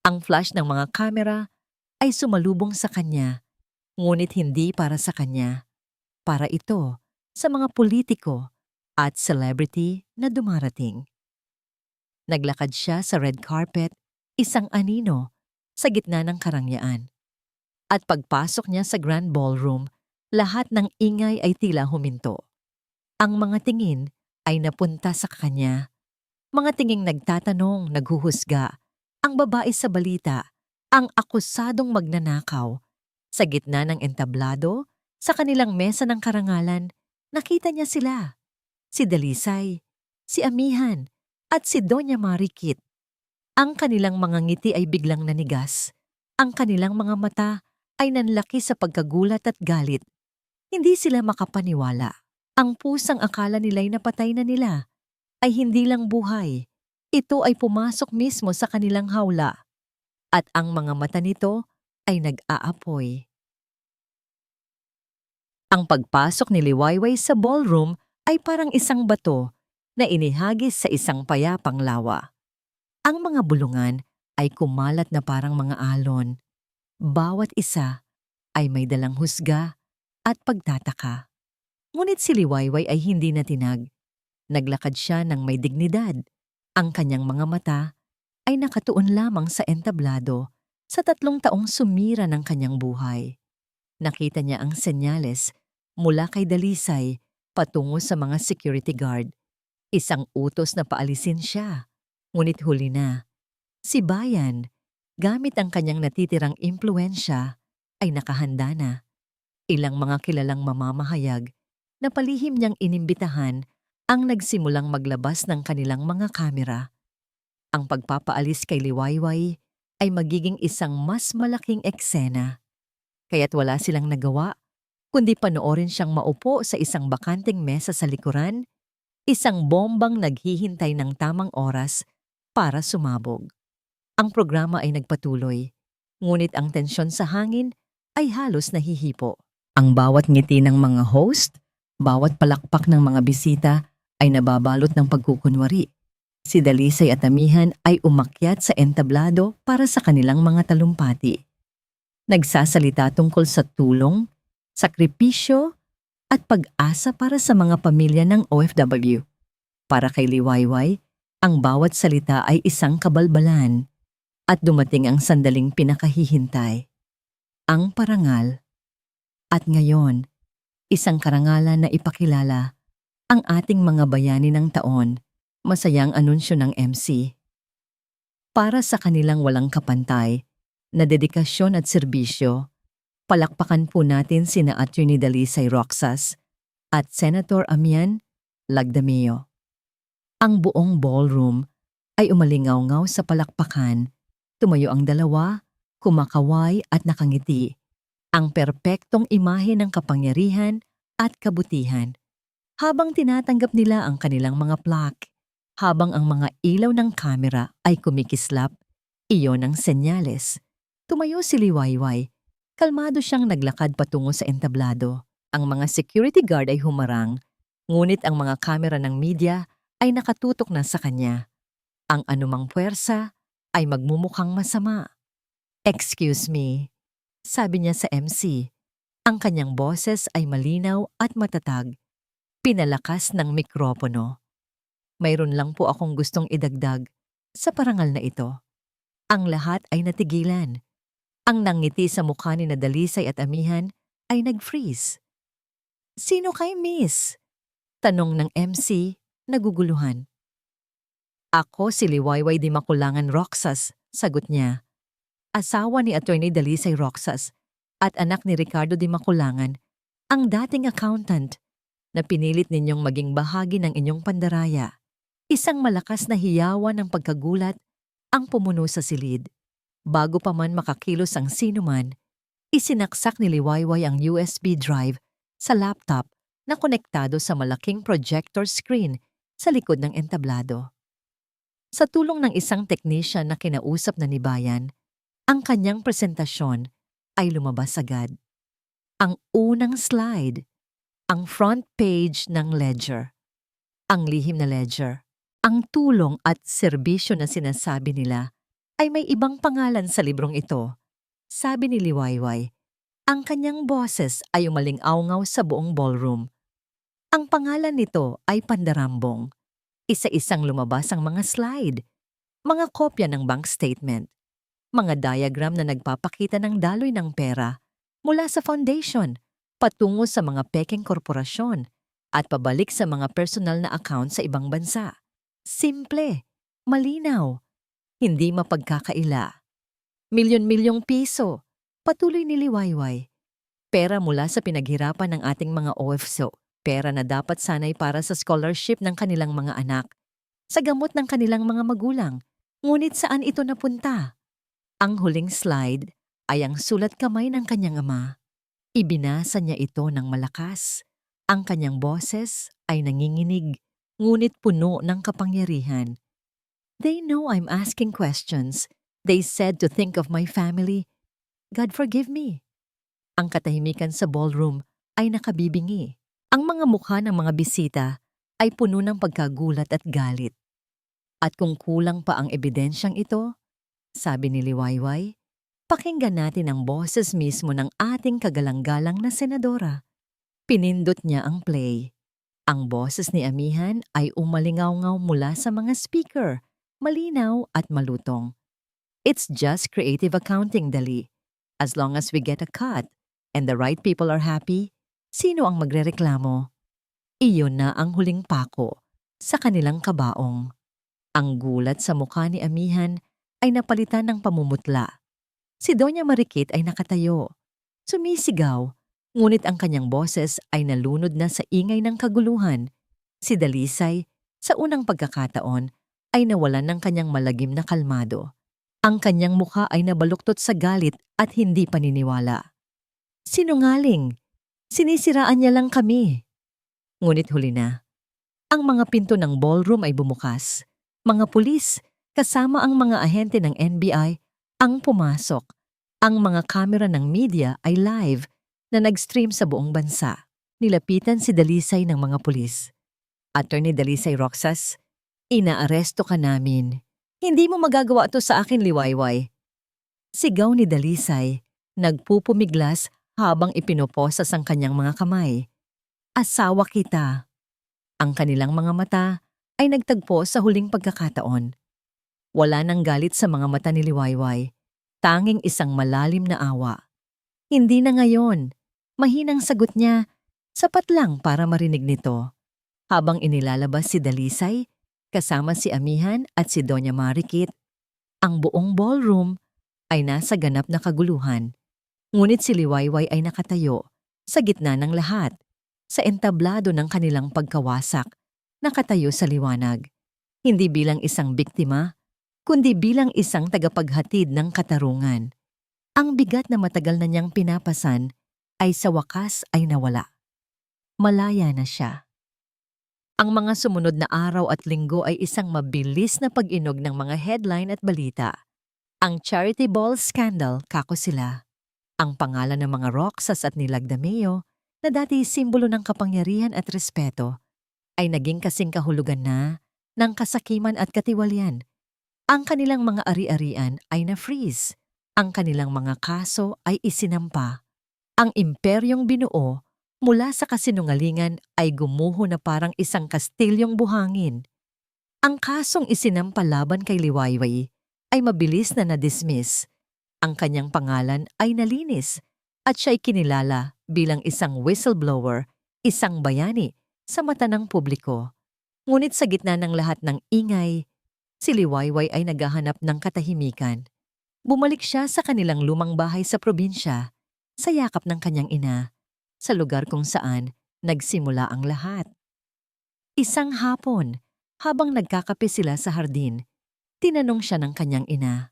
Ang flash ng mga kamera ay sumalubong sa kanya, ngunit hindi para sa kanya. Para ito sa mga politiko at celebrity na dumarating. Naglakad siya sa red carpet, isang anino, sa gitna ng karangyaan. At pagpasok niya sa grand ballroom, lahat ng ingay ay tila huminto. Ang mga tingin ay napunta sa kanya. Mga tinging nagtatanong, naghuhusga. Ang babae sa balita, ang akusadong magnanakaw. Sa gitna ng entablado, sa kanilang mesa ng karangalan, nakita niya sila. Si Dalisay, si Amihan, at si Doña Marikit. Ang kanilang mga ngiti ay biglang nanigas. Ang kanilang mga mata ay nanlaki sa pagkagulat at galit. Hindi sila makapaniwala. Ang pusang akala nila'y napatay na nila ay hindi lang buhay. Ito ay pumasok mismo sa kanilang hawla. At ang mga mata nito ay nag-aapoy. Ang pagpasok ni Liwayway sa ballroom ay parang isang bato na inihagis sa isang payapang lawa. Ang mga bulungan ay kumalat na parang mga alon. Bawat isa ay may dalang husga at pagtataka. Ngunit si Liwayway ay hindi natinag. Naglakad siya ng may dignidad. Ang kanyang mga mata ay nakatuon lamang sa entablado sa 3 taong sumira ng kanyang buhay. Nakita niya ang senyales mula kay Dalisay patungo sa mga security guard. Isang utos na paalisin siya. Ngunit huli na. Si Bayan, gamit ang kanyang natitirang impluensya, ay nakahanda na. Ilang mga kilalang mamamahayag na palihim niyang inimbitahan ang nagsimulang maglabas ng kanilang mga kamera. Ang pagpapaalis kay Liwayway ay magiging isang mas malaking eksena. Kaya't wala silang nagawa, kundi panoorin siyang maupo sa isang bakanting mesa sa likuran, isang bombang naghihintay ng tamang oras para sumabog. Ang programa ay nagpatuloy, ngunit ang tensyon sa hangin ay halos nahihipo. Ang bawat ngiti ng mga host, bawat palakpak ng mga bisita ay nababalot ng pagkukunwari. Si Dalisay at Amihan ay umakyat sa entablado para sa kanilang mga talumpati. Nagsasalita tungkol sa tulong, sakripisyo, at pag-asa para sa mga pamilya ng OFW. Para kay Liwayway, ang bawat salita ay isang kabalbalan at dumating ang sandaling pinakahihintay. Ang parangal. At ngayon, isang karangalan na ipakilala ang ating mga bayani ng taon, masayang anunsyo ng MC. Para sa kanilang walang kapantay na dedikasyon at serbisyo, palakpakan po natin sina Atty. Dalisay Roxas at Senator Amian Lagdameo. Ang buong ballroom ay umalingaw-ngaw sa palakpakan. Tumayo ang dalawa, kumakaway at nakangiti. Ang perpektong imahe ng kapangyarihan at kabutihan. Habang tinatanggap nila ang kanilang mga plaque, habang ang mga ilaw ng kamera ay kumikislap, iyon ang senyales. Tumayo si Liwayway. Kalmado siyang naglakad patungo sa entablado. Ang mga security guard ay humarang, ngunit ang mga kamera ng media ay nakatutok na sa kanya. Ang anumang puwersa ay magmumukhang masama. "Excuse me," sabi niya sa MC. Ang kanyang boses ay malinaw at matatag. Pinalakas ng mikropono. Mayroon lang po akong gustong idagdag sa parangal na ito. Ang lahat ay natigilan. Ang nangiti sa mukha ni na Dalisay at Amihan ay nag-freeze. "Sino kay Miss?" tanong ng MC, naguguluhan. "Ako si Liwayway Di Makulangan Roxas," sagot niya. Asawa ni Attorney Dalisay Roxas at anak ni Ricardo Di Makulangan, ang dating accountant na pinilit ninyong maging bahagi ng inyong pandaraya. Isang malakas na hiyawan ng pagkagulat ang pumuno sa silid. Bago pa man makakilos ang sinuman, isinaksak ni Liwayway ang USB drive sa laptop na konektado sa malaking projector screen sa likod ng entablado. Sa tulong ng isang technician na kinausap na ni Bayan, ang kanyang presentasyon ay lumabas agad. Ang unang slide, ang front page ng ledger. Ang lihim na ledger. Ang tulong at serbisyo na sinasabi nila ay may ibang pangalan sa librong ito. Sabi ni Liwayway, ang kanyang boses ay umaling-awngaw sa buong ballroom. Ang pangalan nito ay Pandarambong. Isa-isang lumabas ang mga slide, mga kopya ng bank statement, mga diagram na nagpapakita ng daloy ng pera mula sa foundation patungo sa mga pekeng korporasyon at pabalik sa mga personal na account sa ibang bansa. Simple, malinaw, hindi mapagkakaila. Milyon-milyong piso, patuloy ni Liwayway. Pera mula sa pinaghirapan ng ating mga OFW. Pera na dapat sanay para sa scholarship ng kanilang mga anak, sa gamot ng kanilang mga magulang. Ngunit saan ito napunta? Ang huling slide ay ang sulat kamay ng kanyang ama. Ibinasa niya ito ng malakas. Ang kanyang boses ay nanginginig, ngunit puno ng kapangyarihan. They know I'm asking questions. They said to think of my family. God forgive me. Ang katahimikan sa ballroom ay nakabibingi. Ang mga mukha ng mga bisita ay puno ng pagkagulat at galit. At kung kulang pa ang ebidensyang ito, sabi ni Liwayway, pakinggan natin ang boses mismo ng ating kagalang-galang na senadora. Pinindot niya ang play. Ang boses ni Amihan ay umalingaw-ngaw mula sa mga speaker, malinaw at malutong. It's just creative accounting, Dali. As long as we get a cut and the right people are happy, sino ang magrereklamo? Iyon na ang huling pako sa kanilang kabaong. Ang gulat sa mukha ni Amihan ay napalitan ng pamumutla. Si Doña Marikit ay nakatayo. Sumisigaw, ngunit ang kanyang boses ay nalunod na sa ingay ng kaguluhan. Si Dalisay, sa unang pagkakataon, ay nawalan ng kanyang malagim na kalmado. Ang kanyang mukha ay nabaluktot sa galit at hindi paniniwala. Sinungaling! Sinisiraan niya lang kami. Ngunit huli na. Ang mga pinto ng ballroom ay bumukas. Mga pulis, kasama ang mga ahente ng NBI, ang pumasok. Ang mga kamera ng media ay live na nag-stream sa buong bansa. Nilapitan si Dalisay ng mga pulis. Attorney Dalisay Roxas, inaaresto ka namin. Hindi mo magagawa to sa akin, Liwayway. Sigaw ni Dalisay, nagpupumiglas habang ipinoposas ang kanyang mga kamay. Asawa kita. Ang kanilang mga mata ay nagtagpo sa huling pagkakataon. Wala nang galit sa mga mata ni Liwayway, tanging isang malalim na awa. Hindi na ngayon. Mahinang sagot niya, sapat lang para marinig nito. Habang inilalabas si Dalisay, kasama si Amihan at si Doña Marikit, ang buong ballroom ay nasa ganap na kaguluhan. Ngunit si Liwayway ay nakatayo sa gitna ng lahat, sa entablado ng kanilang pagkawasak, nakatayo sa liwanag. Hindi bilang isang biktima, kundi bilang isang tagapaghatid ng katarungan. Ang bigat na matagal na niyang pinapasan ay sa wakas ay nawala. Malaya na siya. Ang mga sumunod na araw at linggo ay isang mabilis na pag-inog ng mga headline at balita. Ang charity ball scandal, kako sila. Ang pangalan ng mga Roxas at Nilagdameo, na dati simbolo ng kapangyarihan at respeto, ay naging kasing kahulugan na ng kasakiman at katiwalian. Ang kanilang mga ari-arian ay na-freeze. Ang kanilang mga kaso ay isinampa. Ang imperyong binuo mula sa kasinungalingan ay gumuho na parang isang kastilyong buhangin. Ang kasong isinampa laban kay Liwayway ay mabilis na na-dismiss. Ang kanyang pangalan ay nalinis at siya'y kinilala bilang isang whistleblower, isang bayani sa mata ng publiko. Ngunit sa gitna ng lahat ng ingay, si Liwayway ay naghahanap ng katahimikan. Bumalik siya sa kanilang lumang bahay sa probinsya, sa yakap ng kanyang ina, sa lugar kung saan nagsimula ang lahat. Isang hapon, habang nagkakape sila sa hardin, tinanong siya ng kanyang ina,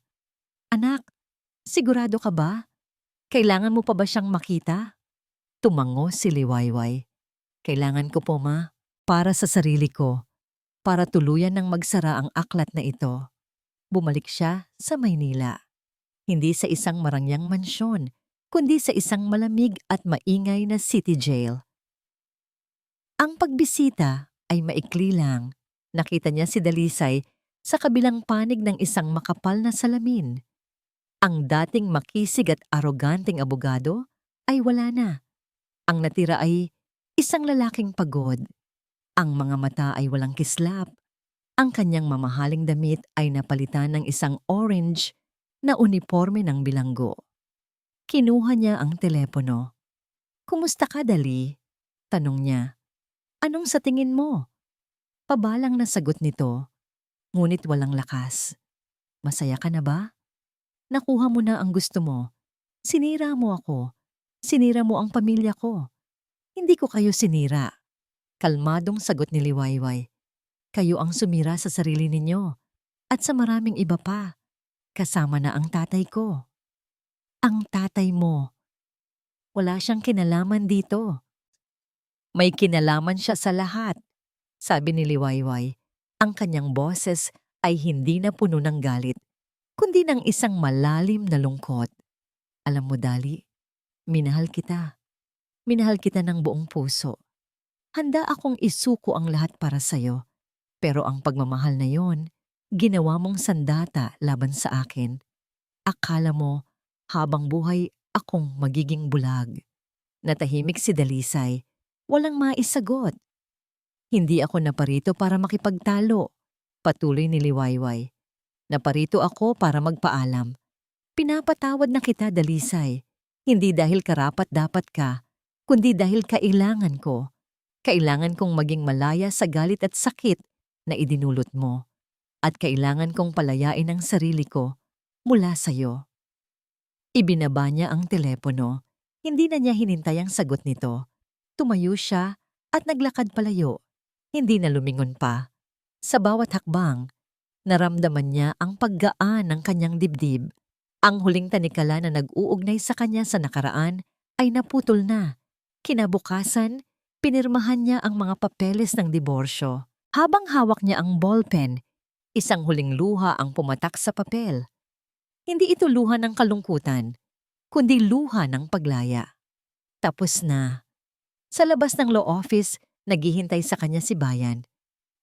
"Anak, sigurado ka ba? Kailangan mo pa ba siyang makita?" Tumango si Liwayway. "Kailangan ko po, ma, para sa sarili ko, para tuluyan ng magsara ang aklat na ito." Bumalik siya sa Maynila. Hindi sa isang marangyang mansyon, kundi sa isang malamig at maingay na city jail. Ang pagbisita ay maikli lang. Nakita niya si Dalisay sa kabilang panig ng isang makapal na salamin. Ang dating makisig at aroganteng abogado ay wala na. Ang natira ay isang lalaking pagod. Ang mga mata ay walang kislap. Ang kanyang mamahaling damit ay napalitan ng isang orange na uniforme ng bilanggo. Kinuha niya ang telepono. "Kumusta ka, Dali?" tanong niya. "Anong sa tingin mo?" Pabalang na sagot nito, ngunit walang lakas. "Masaya ka na ba? Nakuha mo na ang gusto mo. Sinira mo ako. Sinira mo ang pamilya ko." "Hindi ko kayo sinira." Kalmadong sagot ni Liwayway. "Kayo ang sumira sa sarili ninyo at sa maraming iba pa. Kasama na ang tatay ko." "Ang tatay mo, wala siyang kinalaman dito." "May kinalaman siya sa lahat," sabi ni Liwayway. Ang kanyang boses ay hindi na puno ng galit, kundi ng isang malalim na lungkot. "Alam mo, Dali, minahal kita. Minahal kita ng buong puso. Handa akong isuko ang lahat para sa'yo. Pero ang pagmamahal na yon, ginawa mong sandata laban sa akin. Akala mo, habang buhay akong magiging bulag." Natahimik si Dalisay. Walang maisagot. "Hindi ako naparito para makipagtalo," patuloy ni Liwayway. "Naparito ako para magpaalam. Pinapatawad na kita, Dalisay. Hindi dahil karapat-dapat ka, kundi dahil kailangan ko. Kailangan kong maging malaya sa galit at sakit na idinulot mo. At kailangan kong palayain ang sarili ko mula sa'yo." Ibinaba niya ang telepono. Hindi na niya hinintay ang sagot nito. Tumayo siya at naglakad palayo. Hindi na lumingon pa. Sa bawat hakbang, naramdaman niya ang paggaan ng kanyang dibdib. Ang huling tanikala na nag-uugnay sa kanya sa nakaraan ay naputol na. Kinabukasan, pinirmahan niya ang mga papeles ng diborsyo. Habang hawak niya ang ballpen, isang huling luha ang pumatak sa papel. Hindi ito luha ng kalungkutan, kundi luha ng paglaya. Tapos na. Sa labas ng law office, naghihintay sa kanya si Bayan.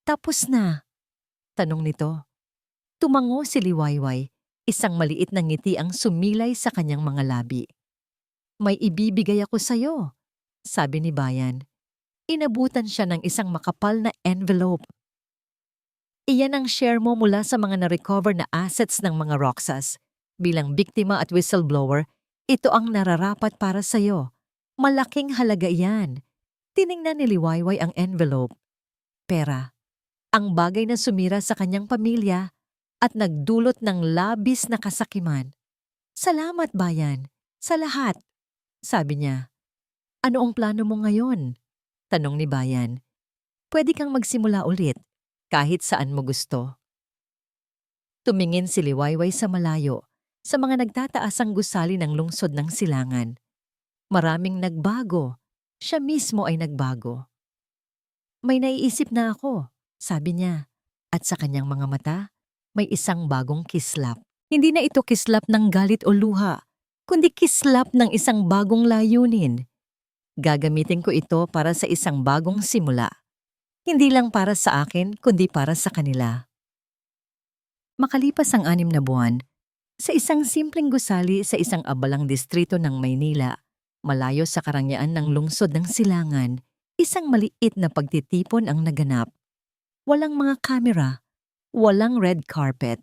"Tapos na?" tanong nito. Tumango si Liwayway, isang maliit na ngiti ang sumilay sa kanyang mga labi. "May ibibigay ako sa'yo," sabi ni Bayan. Inabutan siya ng isang makapal na envelope. "Iyan ang share mo mula sa mga na-recover na assets ng mga Roxas. Bilang biktima at whistleblower, ito ang nararapat para sa'yo. Malaking halaga iyan." Tiningnan ni Liwayway ang envelope. Pera. Ang bagay na sumira sa kanyang pamilya at nagdulot ng labis na kasakiman. "Salamat, Bayan. Sa lahat," sabi niya. "Ano ang plano mo ngayon?" tanong ni Bayan. "Pwede kang magsimula ulit, kahit saan mo gusto." Tumingin si Liwayway sa malayo, sa mga nagtataasang gusali ng lungsod ng Silangan. Maraming nagbago. Siya mismo ay nagbago. "May naiisip na ako," sabi niya. At sa kanyang mga mata, may isang bagong kislap. Hindi na ito kislap ng galit o luha, kundi kislap ng isang bagong layunin. "Gagamitin ko ito para sa isang bagong simula. Hindi lang para sa akin, kundi para sa kanila." Makalipas ang 6 na buwan, sa isang simpleng gusali sa isang abalang distrito ng Maynila, malayo sa karangyaan ng lungsod ng Silangan, isang maliit na pagtitipon ang naganap. Walang mga kamera, Walang red carpet.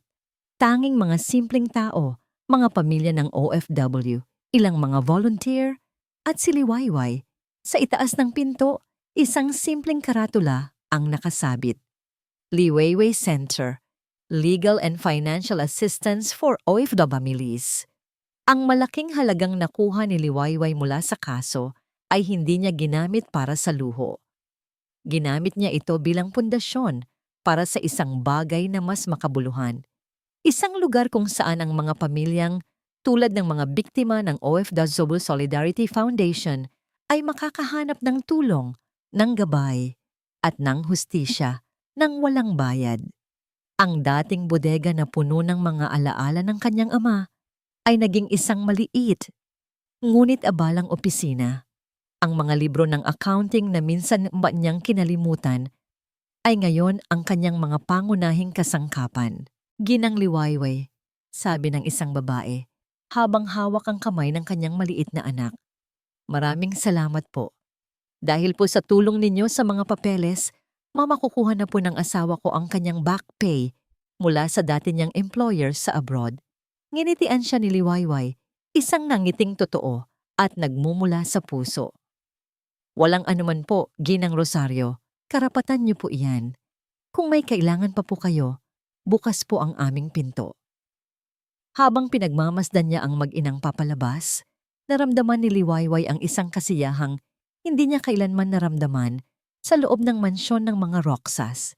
Tanging mga simpleng tao, mga pamilya ng OFW, ilang mga volunteer, at si Liwayway. Sa itaas ng pinto, isang simpleng karatula ang nakasabit. Liwayway Center, Legal and Financial Assistance for OFW Families. Ang malaking halagang nakuha ni Liwayway mula sa kaso ay hindi niya ginamit para sa luho. Ginamit niya ito bilang pundasyon para sa isang bagay na mas makabuluhan. Isang lugar kung saan ang mga pamilyang tulad ng mga biktima ng OFW Solidarity Foundation ay makakahanap ng tulong, ng gabay, at ng hustisya nang walang bayad. Ang dating bodega na puno ng mga alaala ng kanyang ama ay naging isang maliit, ngunit abalang opisina. Ang mga libro ng accounting na minsan ba niyang kinalimutan ay ngayon ang kanyang mga pangunahing kasangkapan. Ginang Liwayway, sabi ng isang babae, habang hawak ang kamay ng kanyang maliit na anak. Maraming salamat po. Dahil po sa tulong ninyo sa mga papeles, makukuha na po ng asawa ko ang kanyang back pay mula sa dati niyang employer sa abroad. Nginitian siya ni Liwayway, isang nangiting totoo at nagmumula sa puso. Walang anuman po, Ginang Rosario, karapatan niyo po iyan. Kung may kailangan pa po kayo, bukas po ang aming pinto. Habang pinagmamasdan niya ang mag-inang papalabas, naramdaman ni Liwayway ang isang kasiyahang hindi niya kailanman naramdaman sa loob ng mansyon ng mga Roxas.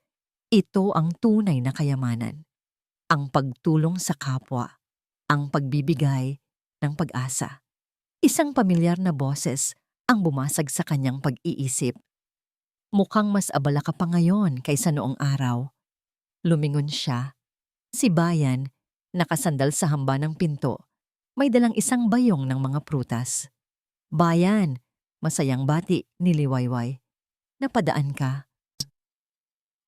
Ito ang tunay na kayamanan. Ang pagtulong sa kapwa, ang pagbibigay ng pag-asa. Isang pamilyar na boses ang bumasag sa kanyang pag-iisip. Mukhang mas abala ka pa ngayon kaysa noong araw. Lumingon siya. Si Bayan, nakasandal sa hamba ng pinto, may dalang isang bayong ng mga prutas. Bayan, masayang bati ni Liwayway. Napadaan ka.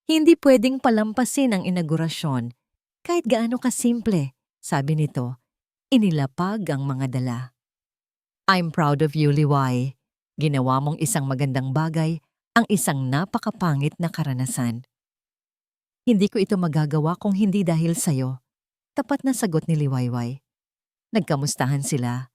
Hindi pwedeng palampasin ang inaugurasyon kahit gaano kasimple, sabi nito. Inilapag ang mga dala. I'm proud of you, Liway. Ginawa mong isang magandang bagay, ang isang napakapangit na karanasan. Hindi ko ito magagawa kung hindi dahil sa'yo. Tapat na sagot ni Liwayway. Nagkamustahan sila.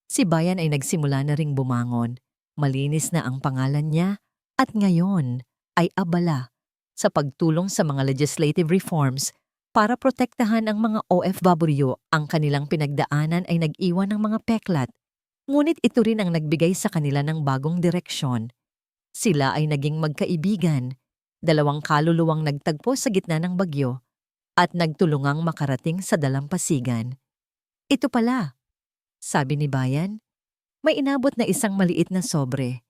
Si Bayan ay nagsimula na ring bumangon. Malinis na ang pangalan niya at ngayon ay abala sa pagtulong sa mga legislative reforms para protektahan ang mga OFW. Ang kanilang pinagdaanan ay nag-iwan ng mga peklat. Ngunit ito rin ang nagbigay sa kanila ng bagong direksyon. Sila ay naging magkaibigan, dalawang kaluluwang nagtagpo sa gitna ng bagyo at nagtulungang makarating sa dalampasigan. Ito pala, sabi ni Bayan, may inabot na isang maliit na sobre.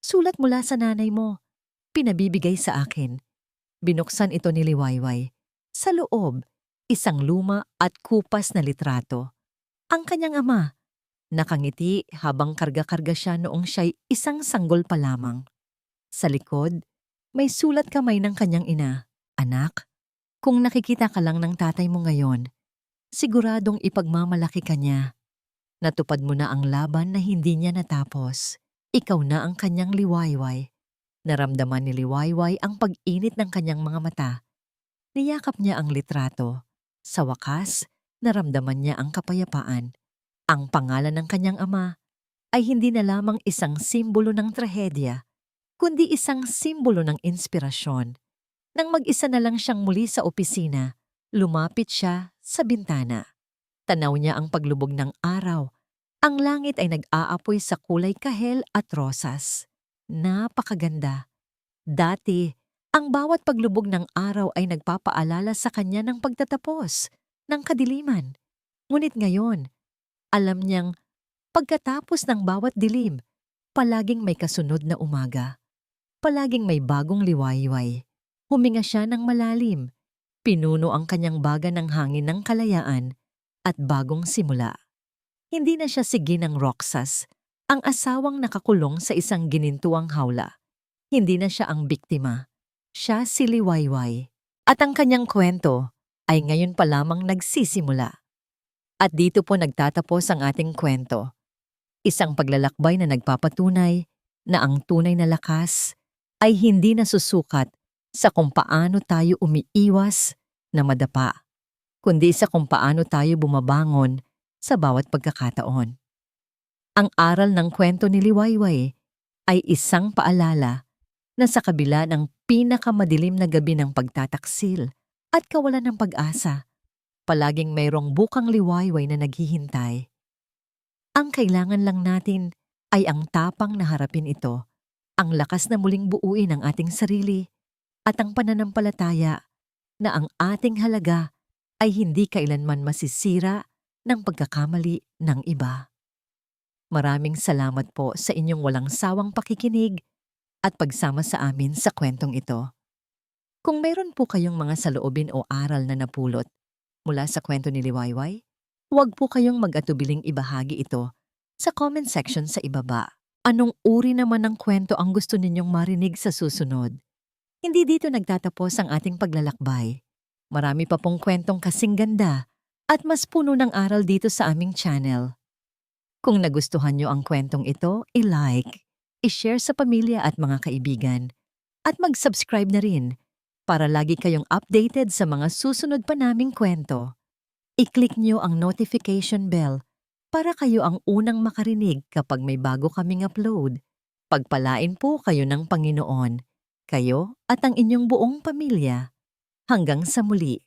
Sulat mula sa nanay mo, pinabibigay sa akin. Binuksan ito ni Liwayway. Sa loob, isang luma at kupas na litrato. Ang kanyang ama, nakangiti habang karga-karga siya noong siya'y isang sanggol pa lamang. Sa likod, may sulat kamay ng kanyang ina. Anak, kung nakikita ka lang ng tatay mo ngayon, siguradong ipagmamalaki ka niya. Natupad mo na ang laban na hindi niya natapos. Ikaw na ang kanyang Liwayway. Naramdaman ni Liwayway ang pag-init ng kanyang mga mata. Niyakap niya ang litrato. Sa wakas, naramdaman niya ang kapayapaan. Ang pangalan ng kanyang ama ay hindi na lamang isang simbolo ng trahedya, kundi isang simbolo ng inspirasyon. Nang mag-isa na lang siyang muli sa opisina, lumapit siya sa bintana. Tanaw niya ang paglubog ng araw. Ang langit ay nag-aapoy sa kulay kahel at rosas. Napakaganda. Dati, ang bawat paglubog ng araw ay nagpapaalala sa kanya ng pagtatapos, ng kadiliman. Ngunit ngayon, alam niyang pagkatapos ng bawat dilim, palaging may kasunod na umaga. Palaging may bagong Liwayway. Huminga siya ng malalim. Pinuno ang kanyang baga ng hangin ng kalayaan at bagong simula. Hindi na siya si Ginang Roxas, ang asawang nakakulong sa isang ginintuang hawla. Hindi na siya ang biktima. Siya si Liwayway. At ang kanyang kwento ay ngayon pa lamang nagsisimula. At dito po nagtatapos ang ating kwento. Isang paglalakbay na nagpapatunay na ang tunay na lakas ay hindi nasusukat sa kung paano tayo umiiwas na madapa, kundi sa kung paano tayo bumabangon sa bawat pagkakataon. Ang aral ng kwento ni Liwayway ay isang paalala na sa kabila ng pinakamadilim na gabi ng pagtataksil at kawalan ng pag-asa, palaging mayroong bukang liwayway na naghihintay. Ang kailangan lang natin ay ang tapang na harapin ito, ang lakas na muling buuin ang ating sarili, at ang pananampalataya na ang ating halaga ay hindi kailanman masisira ng pagkakamali ng iba. Maraming salamat po sa inyong walang sawang pakikinig at pagsama sa amin sa kwentong ito. Kung mayroon po kayong mga saloobin o aral na napulot mula sa kwento ni Liwayway, huwag po kayong mag-atubiling ibahagi ito sa comment section sa ibaba. Anong uri naman ng kwento ang gusto ninyong marinig sa susunod? Hindi dito nagtatapos ang ating paglalakbay. Marami pa pong kwentong kasing ganda at mas puno ng aral dito sa aming channel. Kung nagustuhan nyo ang kwentong ito, i-like, i-share sa pamilya at mga kaibigan, at mag-subscribe na rin para lagi kayong updated sa mga susunod pa naming kwento. I-click nyo ang notification bell para kayo ang unang makarinig kapag may bago kaming upload. Pagpalain po kayo ng Panginoon, kayo at ang inyong buong pamilya. Hanggang sa muli.